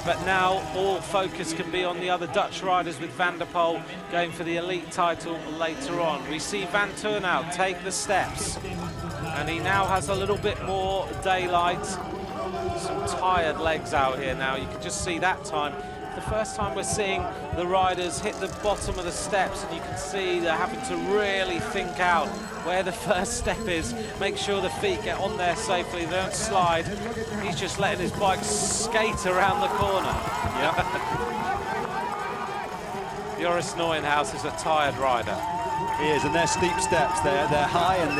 but now all focus can be on the other Dutch riders, with Van der Poel going for the elite title later on. We see Vanthourenhout take the steps, and he now has a little bit more daylight. Some tired legs out here now. You can just see that time. The first time we're seeing the riders hit the bottom of the steps, and you can see they're having to really think out where the first step is, make sure the feet get on there safely, they don't slide. He's just letting his bike skate around the corner.
Yeah.
Joris Neuenhaus is a tired rider.
He is, and they're steep steps. They're high, and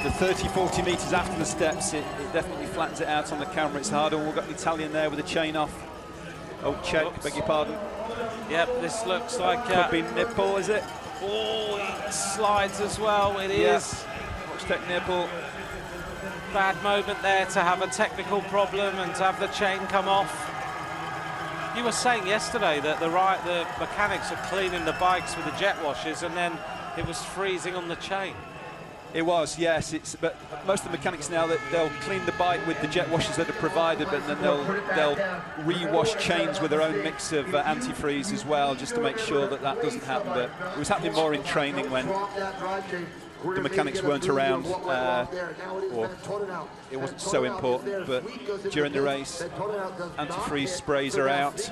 the 30-40 metres after the steps, it definitely flattens it out on the camera. It's harder. We've got the Italian there with the chain off. Oh, Czech, beg your pardon.
Yep, this looks like...
Could be nipple, is it?
Oh, he slides as well, it is.
Watch that nipple.
Bad moment there to have a technical problem and to have the chain come off. You were saying yesterday that the mechanics are cleaning the bikes with the jet washers, and then it was freezing on the chain.
It was, yes. But most of the mechanics now, that they'll clean the bike with the jet washers that are provided, but then they'll re-wash chains with their own mix of antifreeze as well, just to make sure that that doesn't happen. But it was happening more in training when the mechanics weren't around, or it wasn't so important. But during the race, antifreeze sprays are out.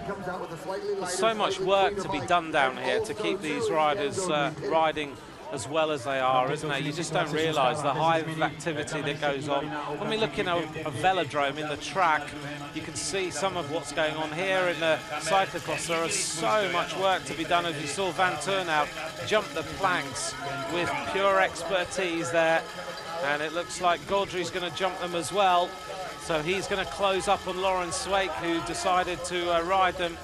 There's so much work to be done down here to keep these riders riding as well as they are, isn't it? You just don't realise the hive of activity that goes on. When we look in a velodrome in the track, you can see some of what's going on here in the cyclo-cross. There is so much work to be done, as you saw Vanthourenhout jump the planks with pure expertise there, and it looks like Gaudry's going to jump them as well. So he's going to close up on Laurens Sweeck, who decided to ride them.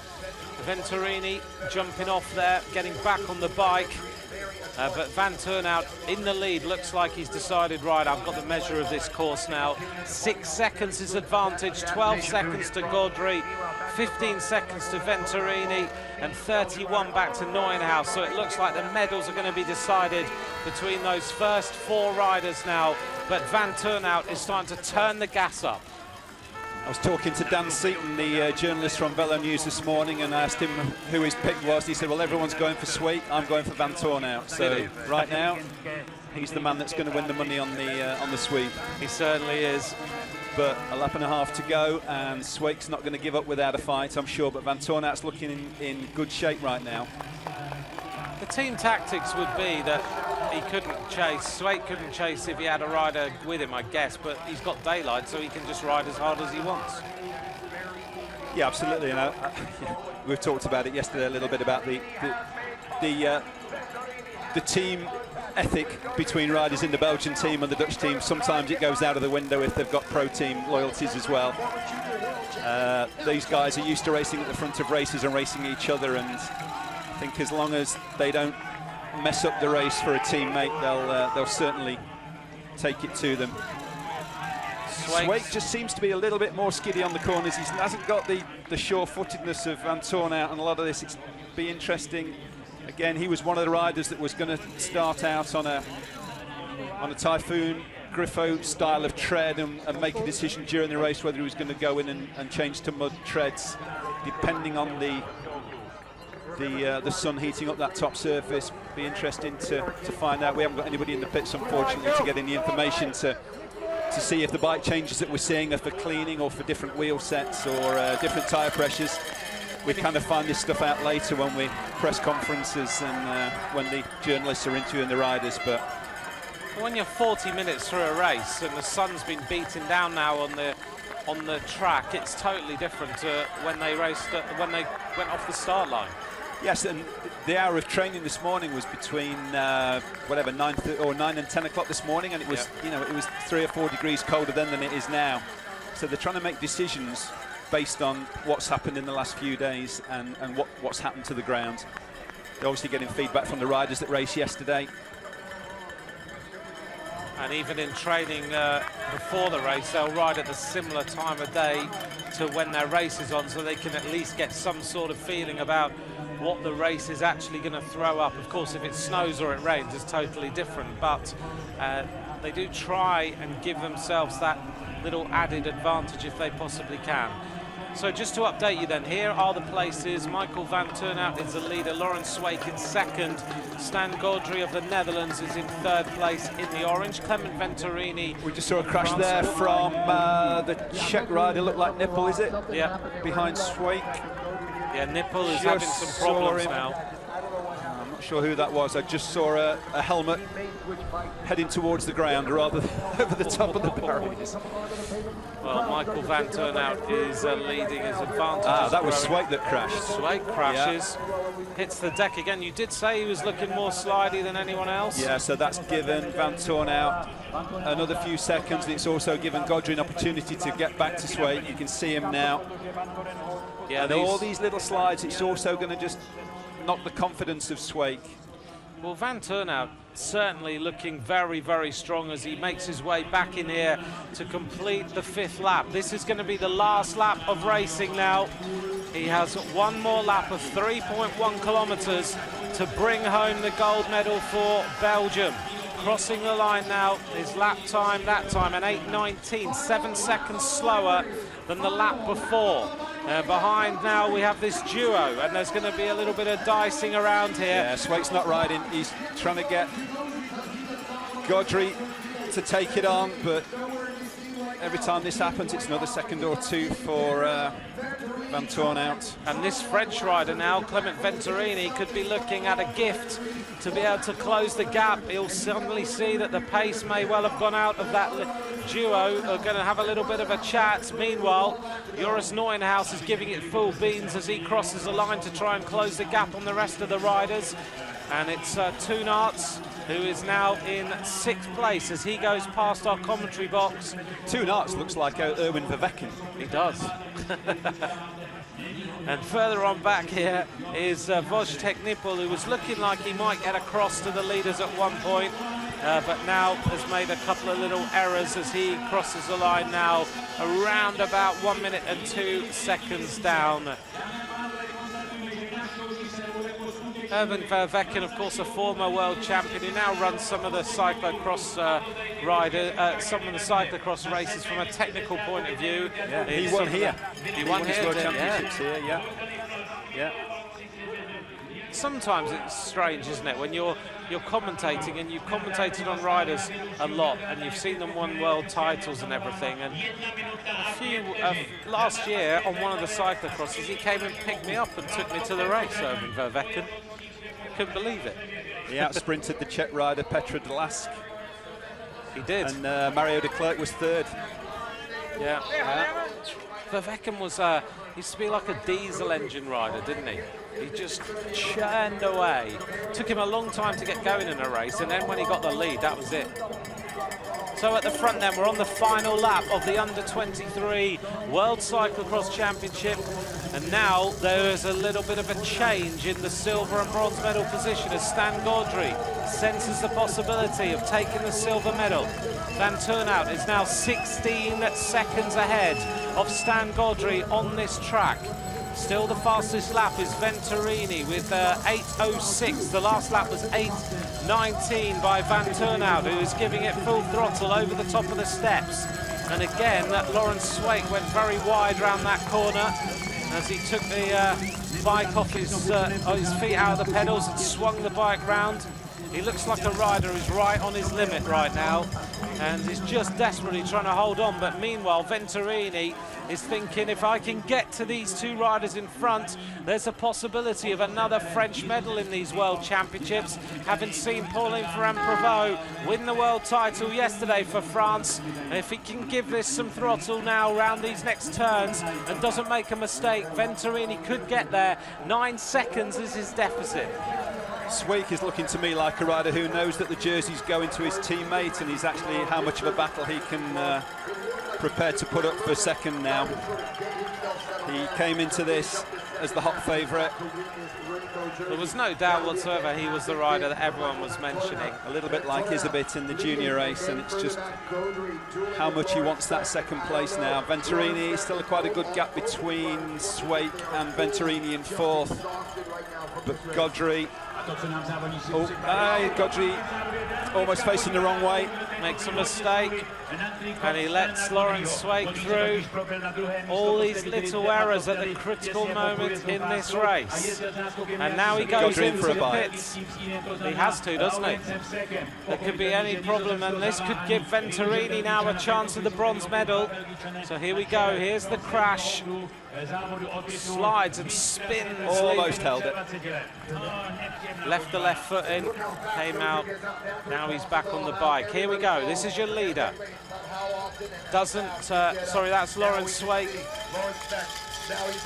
Venturini jumping off there, getting back on the bike. But Vanthourenhout in the lead. Looks like he's decided, right, I've got the measure of this course now. 6 seconds is advantage, 12 seconds to Gaudry, 15 seconds to Venturini, and 31 back to Neuenhaus. So it looks like the medals are going to be decided between those first 4 riders now. But Vanthourenhout is starting to turn the gas up.
I was talking to Dan Seaton, the journalist from Velo News this morning, and I asked him who his pick was. He said, well, everyone's going for Sweeck, I'm going for Vanthourenhout. So right now, he's the man that's going to win the money on the sweep.
He certainly is.
But a lap and a half to go, and Sweeck's not going to give up without a fight, I'm sure. But Vanthourenhout's looking in good shape right now.
The team tactics would be that he couldn't chase, Sweeck couldn't chase if he had a rider with him, I guess, but he's got daylight, so he can just ride as hard as he wants.
Yeah, absolutely. And we've talked about it yesterday a little bit about the team ethic between riders in the Belgian team and the Dutch team. Sometimes it goes out of the window if they've got pro team loyalties as well. These guys are used to racing at the front of races and racing each other, and I think as long as they don't mess up the race for a teammate, they'll certainly take it to them. Sweeck just seems to be a little bit more skiddy on the corners. He hasn't got the sure-footedness of Vanthourenhout, and a lot of this, it's be interesting. Again, he was one of the riders that was going to start out on a Typhoon Griffo style of tread and make a decision during the race whether he was going to go in and change to mud treads, depending on the sun heating up that top surface. Be interesting to find out. We haven't got anybody in the pits, unfortunately, to get any information to see if the bike changes that we're seeing are for cleaning or for different wheel sets or different tyre pressures. We kind of find this stuff out later when we press conferences and when the journalists are interviewing the riders. But
when you're 40 minutes through a race and the sun's been beaten down now on the track, it's totally different to when they raced when they went off the start line.
Yes, and the hour of training this morning was between whatever 9 and 10 o'clock this morning, and it was it was 3 or 4 degrees colder then than it is now. So they're trying to make decisions based on what's happened in the last few days and what's happened to the ground. They're obviously getting feedback from the riders that raced yesterday.
And even in training before the race, they'll ride at a similar time of day to when their race is on, so they can at least get some sort of feeling about what the race is actually going to throw up. Of course, if it snows or it rains, it's totally different, but they do try and give themselves that little added advantage if they possibly can. So just to update you then, here are the places. Michael Vanthourenhout is the leader, Laurens Sweeck in second, Stan Gaudry of the Netherlands is in third place in the orange, Clement Venturini.
We just saw a crash there from the Czech rider, looked like Nipple, is it?
Yeah.
Behind Sweeck.
Yeah, Nipple is having some problems now.
I'm not sure who that was. I just saw a helmet heading towards the ground rather than over the top of the barriers.
Well, Michael Vanthourenhout is leading his advantage.
That was Sweeck that crashed.
Sweeck crashes, hits the deck again. You did say he was looking more slidey than anyone else.
Yeah, so that's given Vanthourenhout another few seconds. It's also given Gaudry an opportunity to get back to Sweeck. You can see him now.
Yeah,
and all these little slides, it's also going to just knock the confidence of Sweeck.
Well, Vanthourenhout certainly looking very, very strong as he makes his way back in here to complete the 5th lap. This is going to be the last lap of racing now. He has one more lap of 3.1 kilometers to bring home the gold medal for Belgium. Crossing the line now, his lap time, that time, an 8:19, 7 seconds slower than the lap before. Behind now we have this duo, and there's going to be a little bit of dicing around here.
Yeah, Sweeck's not riding. He's trying to get Gaudry to take it on, but every time this happens, it's another second or two for Vanthourenhout.
And this French rider now, Clement Venturini, could be looking at a gift to be able to close the gap. He'll suddenly see that the pace may well have gone out of that duo. Are going to have a little bit of a chat. Meanwhile, Joris Neuenhuis is giving it full beans as he crosses the line to try and close the gap on the rest of the riders. And it's Toenaerts who is now in 6th place as he goes past our commentary box.
Toenaerts looks like Erwin Vervecken.
He does. And further on back here is Wojtek Nipple, who was looking like he might get across to the leaders at one point, but now has made a couple of little errors as he crosses the line now, around about 1 minute and 2 seconds down. Erwin Vervecken, of course, a former world champion who now runs some of the cyclo-cross some of the cyclo-cross races from a technical point of view.
Yeah, he won here.
He won
his
here,
world championships here. Yeah.
Sometimes it's strange, isn't it, when you're commentating, and you've commentated on riders a lot, and you've seen them win world titles and everything. And last year on one of the cyclo-crosses, he came and picked me up and took me to the race. Erwin Vervecken, couldn't believe it.
He out-sprinted the Czech rider Petr Dlask.
He did.
And Mario de Klerk was 3rd.
Yeah. Vervecken was used to be like a diesel engine rider, didn't he? He just churned away. Took him a long time to get going in a race, and then when he got the lead, that was it. So at the front then, we're on the final lap of the Under-23 World Cyclo-cross Championship, and now there is a little bit of a change in the silver and bronze medal position as Stan Gaudry senses the possibility of taking the silver medal. Vanthourenhout is now 16 seconds ahead of Stan Gaudry on this track. Still the fastest lap is Venturini with 8:06. The last lap was 8:19 by Vanthourenhout, who is giving it full throttle over the top of the steps. And again, Laurens Sweeck went very wide round that corner as he took the bike off his feet out of the pedals and swung the bike round. He looks like a rider who's right on his limit right now and is just desperately trying to hold on. But meanwhile, Venturini is thinking, if I can get to these two riders in front, there's a possibility of another French medal in these World Championships. Having seen Pauline Ferrand-Prévot win the world title yesterday for France, and if he can give this some throttle now around these next turns and doesn't make a mistake, Venturini could get there. 9 seconds is his deficit.
Sweeck is looking to me like a rider who knows that the jersey's going to his teammate, and he's actually how much of a battle he can prepare to put up for second now. He came into this as the hot favourite.
There was no doubt whatsoever he was the rider that everyone was mentioning.
A little bit like Isabit in the junior race, and it's just how much he wants that second place now. Venturini, still quite a good gap between Swake and Venturini in fourth. But Godry, Godry almost facing the wrong way.
Makes a mistake, and he lets Lawrence Swake through. All these little errors at the critical moment in this race. And now he goes into the pits. He has to, doesn't he? There could be any problem, and this could give Venturini now a chance of the bronze medal. So here we go, here's the crash. Slides and spins.
Almost held it.
Left the left foot in, came out. Now he's back on the bike. Here we go, this is your leader. Sorry, that's Lawrence Swake.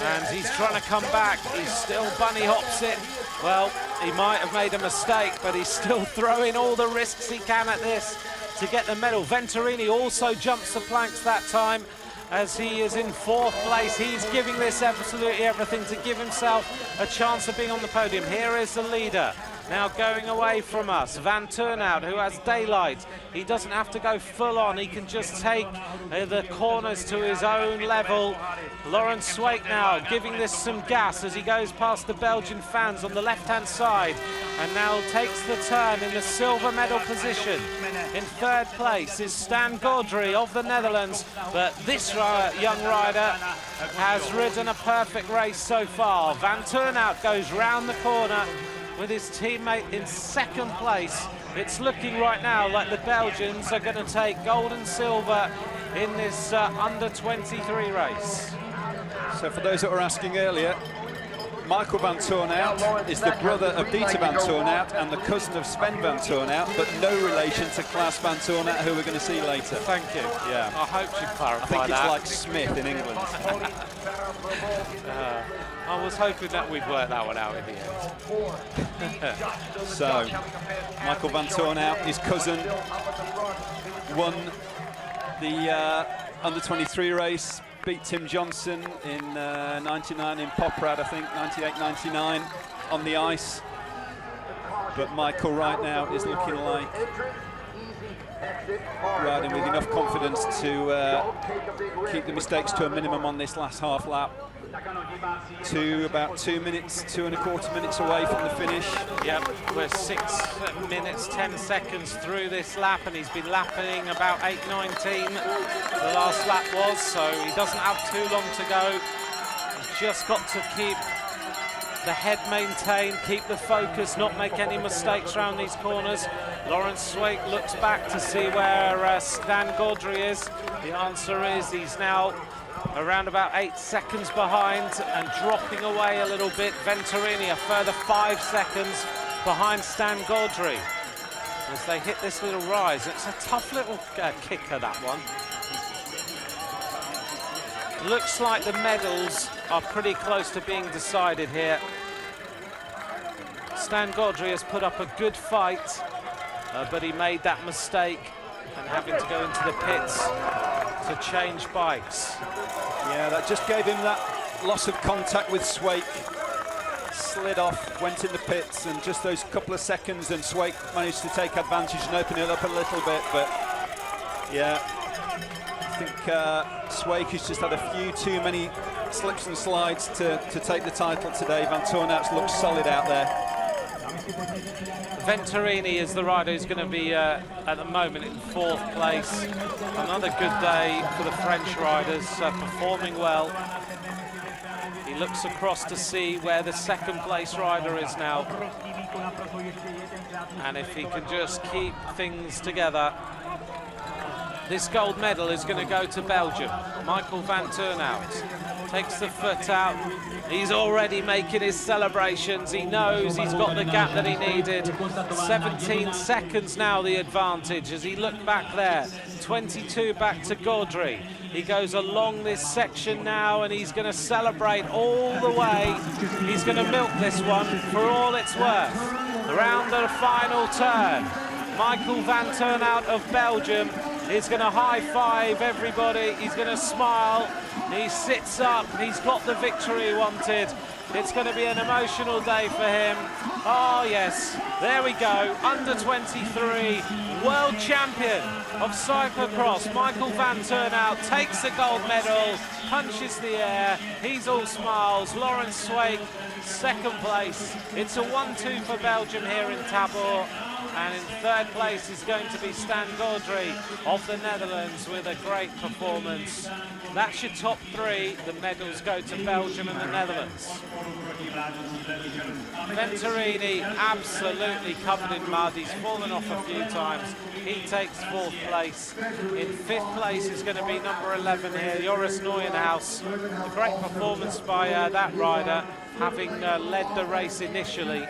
And he's trying to come back. He's still bunny hops it. Well, he might have made a mistake, but he's still throwing all the risks he can at this to get the medal. Venturini also jumps the planks that time, as he is in fourth place. He's giving this absolutely everything to give himself a chance of being on the podium. Here is the leader. Now going away from us, Vanthourenhout, who has daylight. He doesn't have to go full on, he can just take the corners to his own level. Lawrence Swake now giving this some gas as he goes past the Belgian fans on the left-hand side, and now takes the turn in the silver medal position. In third place is Stan Godry of the Netherlands, but this young rider has ridden a perfect race so far. Vanthourenhout goes round the corner with his teammate in second place. It's looking right now like the Belgians are going to take gold and silver in this under-23 race.
So for those that were asking earlier, Michael Vanthourenhout is the brother of Dieter Vanthourenhout and the cousin of Sven Vanthourenhout, but no relation to Klaas Vanthourenhout, who we're going to see later.
Thank you.
Yeah.
I hope you clarify that.
I think it's like Smith in England.
I was hoping that we'd work that one out in the end.
So, Michael Vanthourenhout, his cousin, won the under-23 race, beat Tim Johnson in 99 in Poprad, I think, 98-99 on the ice. But Michael right now is looking like riding with enough confidence to keep the mistakes to a minimum on this last half lap. To about 2 minutes, 2¼ minutes away from the finish.
Yep, we're 6 minutes, 10 seconds through this lap, and he's been lapping about 8:19. The last lap was, so he doesn't have too long to go. He's just got to keep the head maintained, keep the focus, not make any mistakes around these corners. Lawrence Swake looks back to see where Stan Godry is. The answer is he's now around about 8 seconds behind and dropping away a little bit. Venturini a further 5 seconds behind Stan Godry as they hit this little rise. It's a tough little kicker, that one. Looks like the medals are pretty close to being decided here. Stan Godry has put up a good fight, but he made that mistake and having to go into the pits to change bikes.
Yeah, that just gave him that loss of contact with Swake. Slid off, went in the pits, and just those couple of seconds, and Swake managed to take advantage and open it up a little bit. But yeah, I think Swake has just had a few too many slips and slides to take the title today. Vanthourenhout looks solid out there.
Venturini is the rider who's going to be at the moment in 4th place. Another good day for the French riders, performing well. He looks across to see where the 2nd place rider is now. And if he can just keep things together, this gold medal is going to go to Belgium. Michael Vanthourenhout takes the foot out. He's already making his celebrations. He knows he's got the gap that he needed. 17 seconds now the advantage as he looked back there. 22 back to Godry. He goes along this section now and he's going to celebrate all the way. He's going to milk this one for all it's worth. Around the final turn, Michael Vanthourenhout of Belgium is going to high-five everybody. He's going to smile. He sits up, he's got the victory he wanted. It's going to be an emotional day for him. Oh yes, there we go, under 23, world champion of cyclocross, Michael Vanthourenhout takes the gold medal, punches the air, he's all smiles. Laurens Sweeck, second place. It's a 1-2 for Belgium here in Tábor. And in third place is going to be Stan Gaudry of the Netherlands with a great performance. That's your top three. The medals go to Belgium and the Netherlands. Venturini absolutely covered in mud. He's fallen off a few times. He takes fourth place. In fifth place is going to be number 11 here, Joris Neuenhaus. A great performance by that rider, having led the race initially.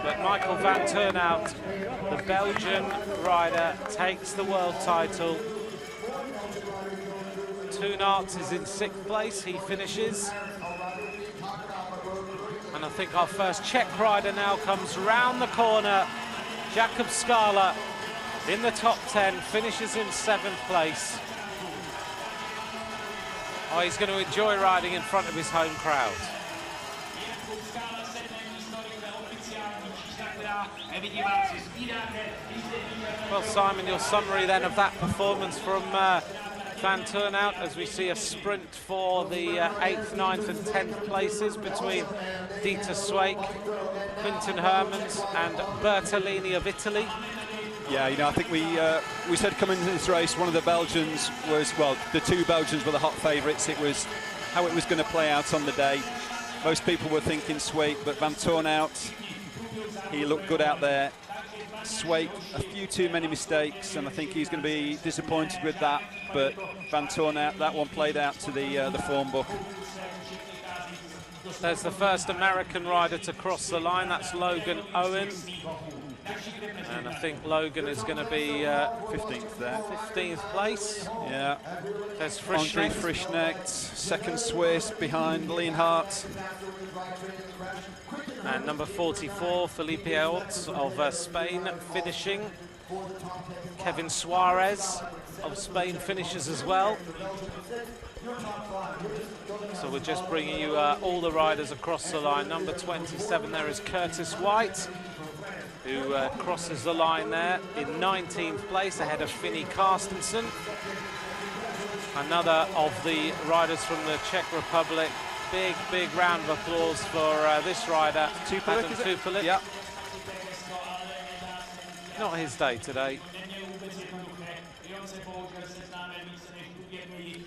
But Michael Vanthourenhout, the Belgian rider, takes the world title. Toonart is in sixth place, he finishes. And I think our first Czech rider now comes round the corner. Jakub Skala in the top 10, finishes in seventh place. Oh, he's going to enjoy riding in front of his home crowd. Well, Simon, your summary then of that performance from Vanthourenhout, as we see a sprint for the 8th, 9th and 10th places between Dieter Sweeck, Quinten Hermans and Bertolini of Italy.
Yeah, you know, I think we said coming into this race, one of the Belgians was, well, the two Belgians were the hot favourites. It was how it was going to play out on the day. Most people were thinking Sweeck, but Vanthourenhout, he looked good out there. Sweeck, a few too many mistakes, and I think he's going to be disappointed with that. But Vanthourenhout, that one played out to the form book.
There's the first American rider to cross the line. That's Logan Owen. And I think Logan is going to be
15th there.
15th place.
Yeah.
There's
Andre Frischnecht, second Swiss behind Lienhardt.
And number 44, Felipe Orts of Spain finishing. Kevin Suarez of Spain finishes as well. So we're just bringing you all the riders across the line. Number 27 there is Curtis White, who crosses the line there in 19th place ahead of Finny Carstensen. Another of the riders from the Czech Republic. Big round of applause for this rider, Adam Tupelik.
Yep.
Not his day today.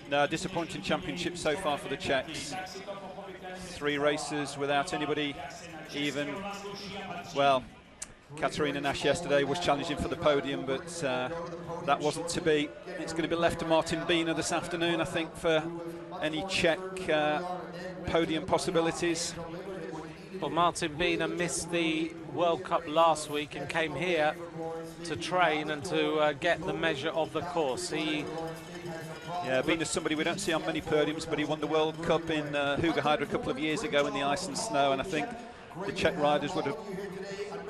No, disappointing championship so far for the Czechs. 3 races without anybody even. Well, Katarina Nash yesterday was challenging for the podium, but that wasn't to be. It's going to be left to Martin Biener this afternoon, I think, for any Czech podium possibilities.
Well, Martin Biener missed the World Cup last week and came here to train and to get the measure of the course.
Yeah, Biener's somebody we don't see on many podiums, but he won the World Cup in Hoogerheide a couple of years ago in the ice and snow, and I think the Czech riders would have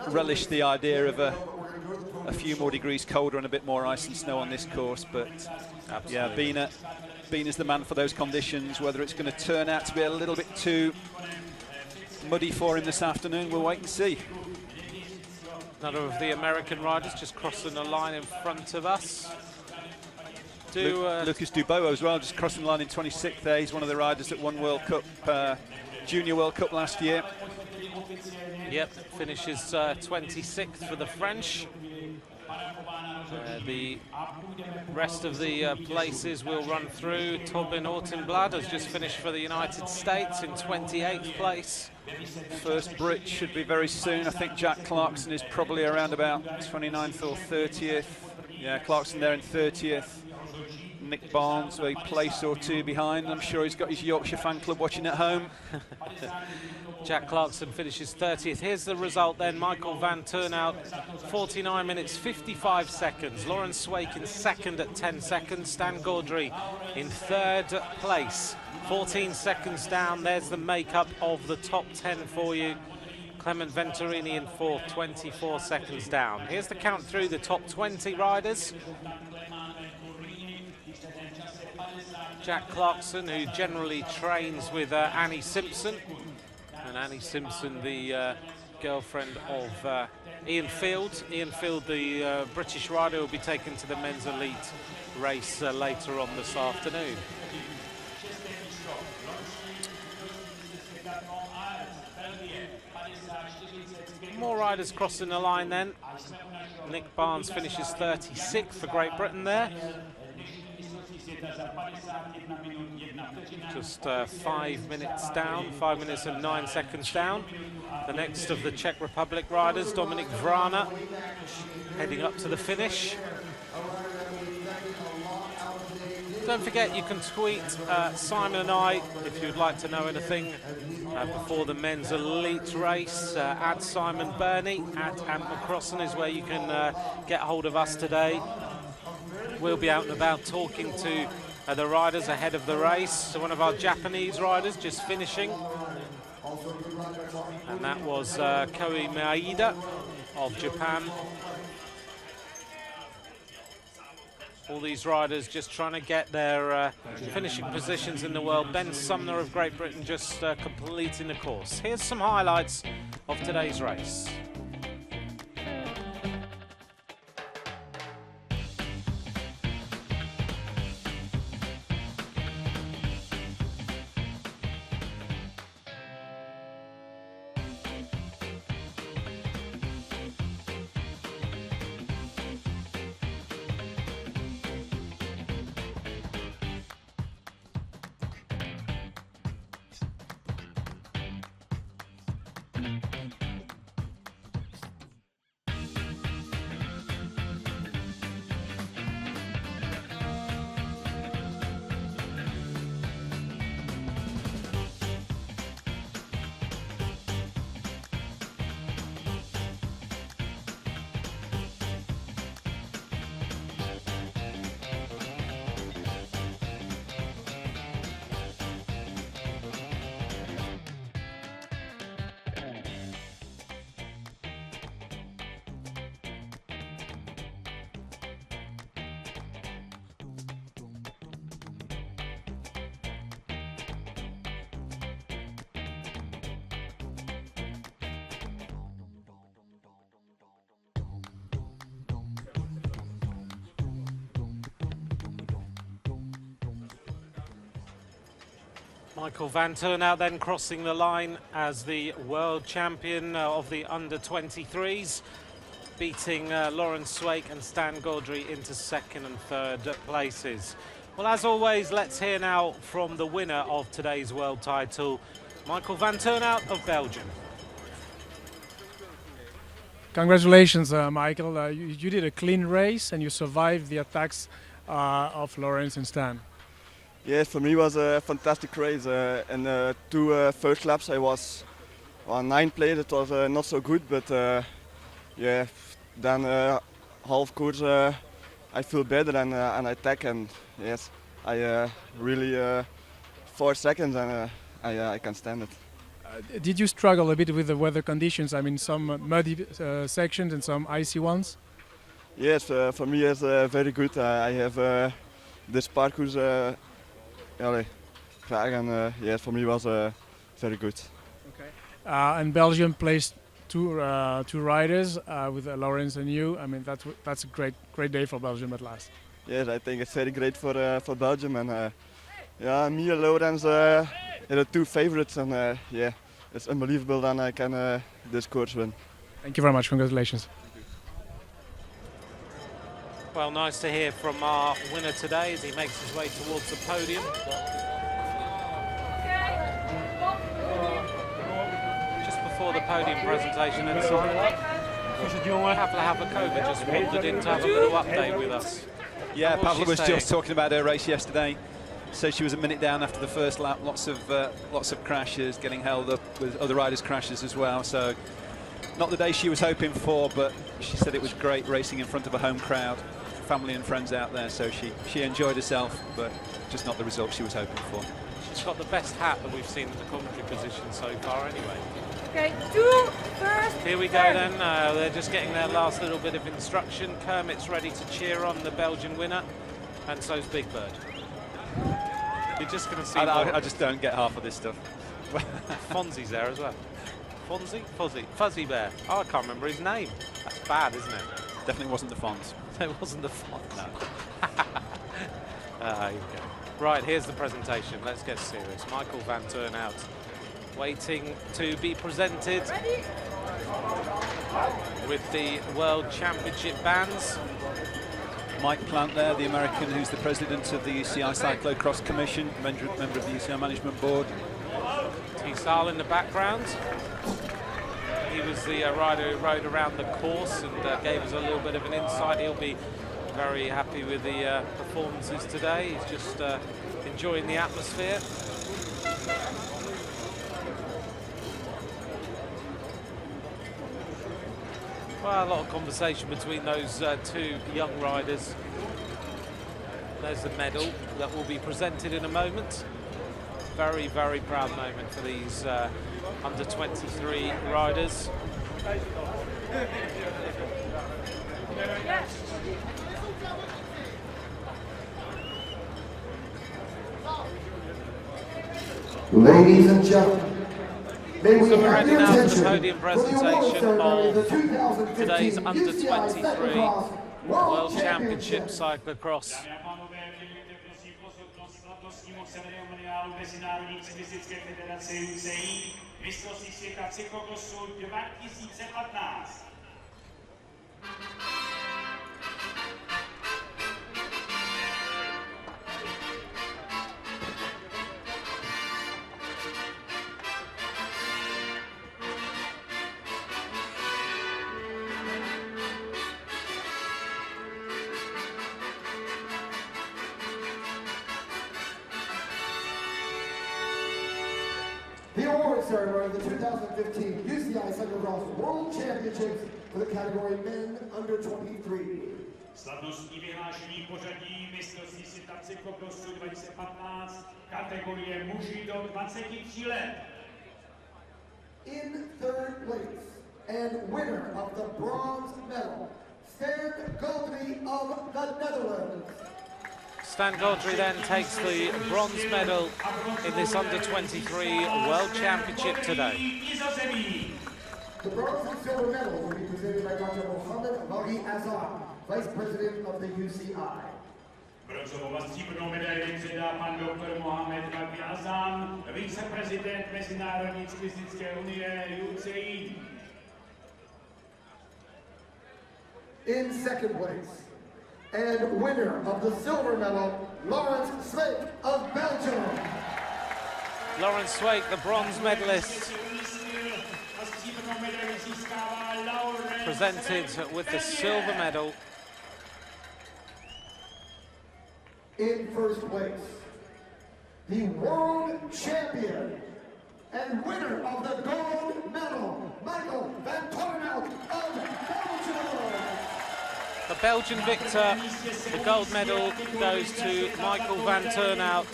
relished the idea of a few more degrees colder and a bit more ice and snow on this course. But absolutely. Yeah, Biener's the man for those conditions. Whether it's going to turn out to be a little bit too muddy for him this afternoon, we'll wait and see.
Another of the American riders just crossing the line in front of us.
Lucas Dubois as well, just crossing the line in 26th there. He's one of the riders that won World Cup, Junior World Cup last year.
Yep, finishes 26th for the French. The rest of the places we'll run through. Tobin Ortenblad has just finished for the United States in 28th place.
First Brit should be very soon. I think Jack Clarkson is probably around about 29th or 30th. Yeah, Clarkson there in 30th. Nick Barnes a place or two behind. I'm sure he's got his Yorkshire fan club watching at home.
Jack Clarkson finishes 30th. Here's the result then. Michael Vanthourenhout, 49 minutes, 55 seconds. Laurens Sweeck in second at 10 seconds. Stan Gaudry in third place, 14 seconds down. There's the makeup of the top 10 for you. Clement Venturini in fourth, 24 seconds down. Here's the count through the top 20 riders. Jack Clarkson, who generally trains with Annie Simpson. And Annie Simpson, the girlfriend of Ian Field. Ian Field, the British rider, will be taken to the men's elite race later on this afternoon. More riders crossing the line then. Nick Barnes finishes 36th for Great Britain there. Just 5 minutes down, 5 minutes and 9 seconds down. The next of the Czech Republic riders, Dominik Vrana, heading up to the finish. Don't forget, you can tweet Simon and I if you'd like to know anything before the men's elite race. At Simon Burney, at Ant McCrossan is where you can get hold of us today. We'll be out and about talking to the riders ahead of the race. So one of our Japanese riders just finishing, and that was Koei Maeda of Japan. All these riders just trying to get their finishing positions in the world. Ben Sumner of Great Britain just completing the course. Here's some highlights of today's race. Michael Vanthourenhout then crossing the line as the world champion of the under-23s, beating Lawrence Swake and Stan Gaudry into second and third places. Well, as always, let's hear now from the winner of today's world title, Michael Vanthourenhout of Belgium.
Congratulations, Michael. You did a clean race and you survived the attacks of Lawrence and Stan.
Yes, for me it was a fantastic race. In the two first laps I was on 9th place. It was not so good, but yeah, then half course I feel better and I attack, and yes, I really 4 seconds and I can stand it.
Did you struggle a bit with the weather conditions? I mean, some muddy sections and some icy ones?
Yes, for me it's very good. I have this parcours graag, and yes, for me was very good.
Okay. And Belgium placed two riders with Lawrence and you. I mean, that's a great day for Belgium at last.
Yes, I think it's very great for Belgium, and yeah, me and Lawrence are the two favorites, and yeah, it's unbelievable that I can this course win.
Thank you very much. Congratulations.
Well, nice to hear from our winner today as he makes his way towards the podium. Just before the podium presentation, and Simon Pavla just wandered in to have a little update with us.
Yeah, Pavla was just talking about her race yesterday. So she was a minute down after the first lap. Lots of crashes, getting held up with other riders' crashes as well. So not the day she was hoping for, but she said it was great racing in front of a home crowd, family and friends out there. So she enjoyed herself, but just not the result she was hoping for.
She's got the best hat that we've seen in the commentary position so far anyway.
Okay, two first.
Here we go then. They're just getting their last little bit of instruction. Kermit's ready to cheer on the Belgian winner, and so's Big Bird. You're just going to see.
I just don't get half of this stuff.
Fonzie's there as well. Fonzie? Fuzzy Bear. Oh, I can't remember his name. That's bad, isn't it?
Definitely wasn't the Fonz.
It wasn't the Fonz.
No.
Here we go. Right, here's the presentation. Let's get serious. Michael Vanthourenhout waiting to be presented with the World Championship bands.
Mike Plant there, the American who's the president of the UCI Cyclo-cross Commission, member of the UCI Management Board.
T-Sal in the background. He was the rider who rode around the course and gave us a little bit of an insight. He'll be very happy with the performances today. He's just enjoying the atmosphere. Well, a lot of conversation between those two young riders. There's the medal that will be presented in a moment. Very, very proud moment for these under 23 riders.
Ladies and gentlemen, may we
So we're
have
ready
your
now for the
attention
podium
for the award
presentation
ceremony
of
of the 2015
today's under
UCI
23
Cyclo-cross
World Championship Cyclo-cross.
Mezinárodní cyklistické federace UCI, mistrovství světa v cyklokrosu 2015.
The award ceremony of the 2015 UCI Cyclo-cross World Championships for the category men under 23.
Slavnostní vyhlášení pořadí mistrovství světa v cyklokrosu 2015, kategorie muži do 23 let.
In third place and winner of the bronze medal, Stan Goldry of the Netherlands.
Stan Goldry then takes the bronze medal in this under-23 World Championship today.
The bronze and silver medals will be presented by Dr. Mohammed Baghi Azam, Vice President of the UCI.
Bronzovou a stříbrnou medaili předá pan doktor Mohammed Baghi Azam, viceprezident Mezinárodní cyklistické unie UCI.
In second place and winner of the silver medal, Laurens Zweek of Belgium.
Laurens Zweek, the bronze medalist, presented with the silver medal.
In first place, the world champion and winner of the gold medal, Michael Vanthourenhout of Belgium.
The Belgian victor, the gold medal goes to Michael Vanthourenhout.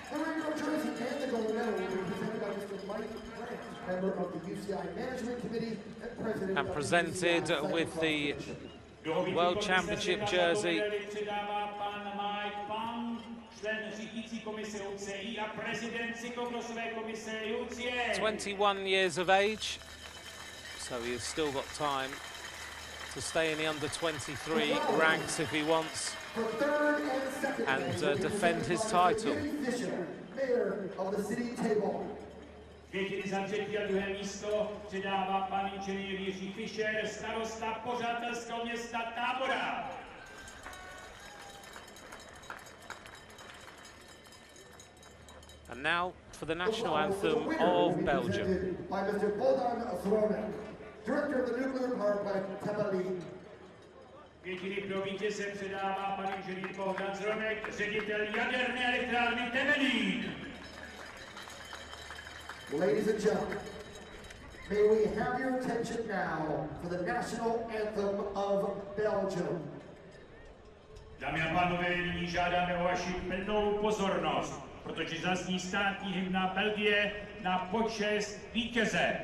The rainbow jersey and the gold medal will be presented by Mr. Mike Grant, member of the UCI Management Committee and president
And
of
presented
the UCI
with the
Cyclo-cross
World Championship jersey. 21 years of age, so he has still got time to stay in the under-23 ranks if he wants
For third and second
and
place,
defend his title.
Fisher, mayor of the city Tábor.
Květiny za třetí a druhé místo předává pan inženýr Jiří Fischer, starosta pořadatelského města Tábora.
And now for the national anthem of Belgium.
By Mr. Vanthourenhout, director of the nuclear power plant Temelín.
Květiny pro vítěze předává pan inženýr Bohdan Zromek, ředitel jaderné elektrárny Temelín.
Ladies and gentlemen, may we have your attention now for the national anthem of Belgium.
Dámy a pánové, nyní žádáme o vaši plnou pozornost, protože zazní státní hymna Belgie na počest vítěze.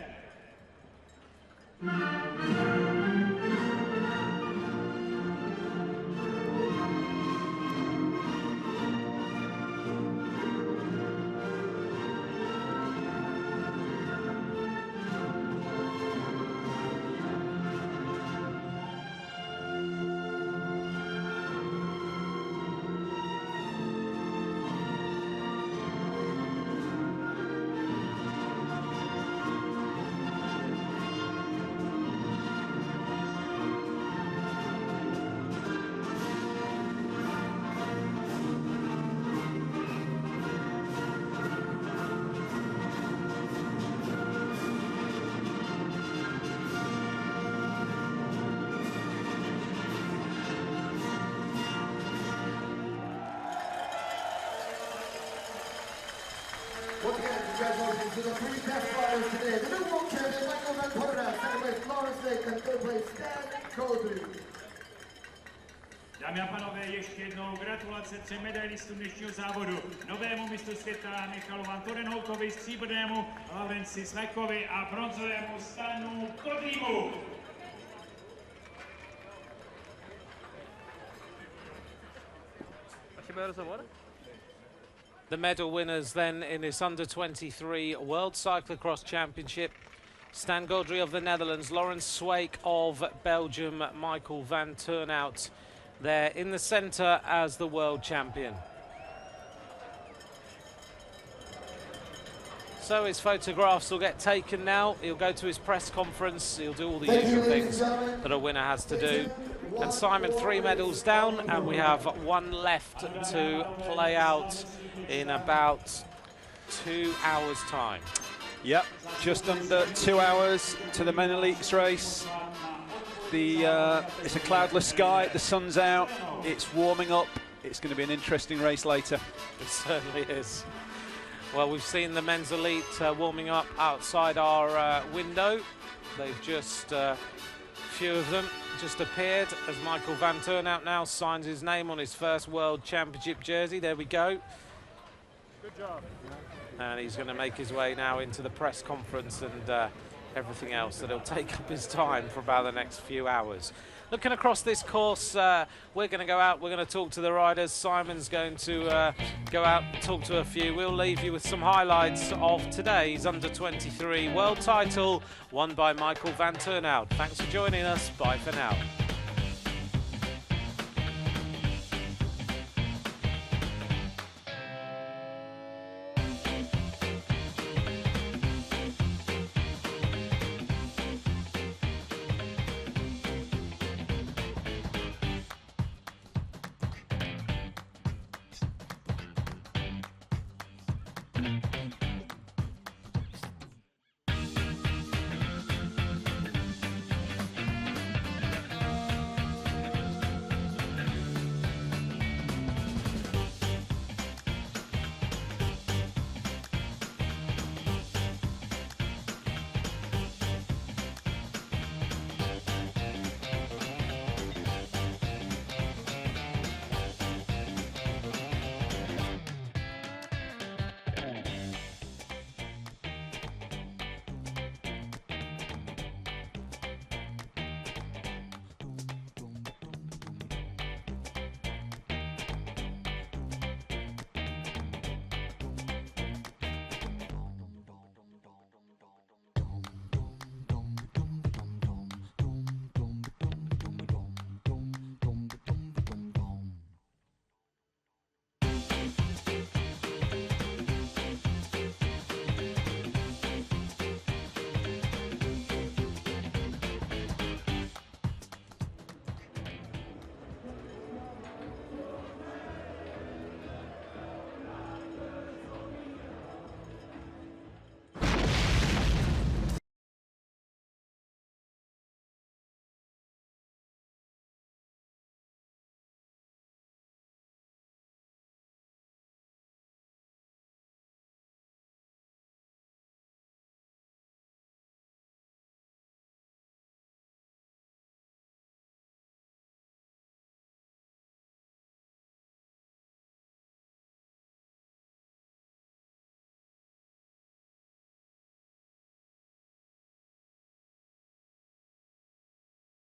Once again, congratulations to the three best riders today. The new world champion, Michael Vanthourenhout, second place, Lawrence Lake, and third place, Stan Godry.
Dámy a pánové, ještě jednou gratulace 3 medailistům dnešního závodu. Novému mistru světa Michalu Vanthourenhoutovi, stříbrnému Laurenci Slekovi a bronzovému Stanu Godrymu.
The medal winners then in this under-23 World Cyclo-cross Championship. Stan Godry of the Netherlands, Laurens Sweeck of Belgium, Michael Vanthourenhout there in the centre as the world champion. So his photographs will get taken now. He'll go to his press conference. He'll do all the usual things that a winner has to do. And Simon, 3 medals down, and we have 1 left to play out in about 2 hours' time.
Yep, just under 2 hours to the Men Elites race. It's a cloudless sky, the sun's out, it's warming up. It's going to be an interesting race later.
It certainly is. Well, we've seen the Men's Elite warming up outside our window. They've just, few of them, just appeared as Michael Vanthourenhout now signs his name on his first World Championship jersey. There we go.
Good job.
And he's going to make his way now into the press conference and everything else that'll take up his time for about the next few hours. Looking across this course, we're going to go out, we're going to talk to the riders. Simon's going to go out and talk to a few. We'll leave you with some highlights of today's under-23 world title won by Michael Vanthourenhout. Thanks for joining us. Bye for now.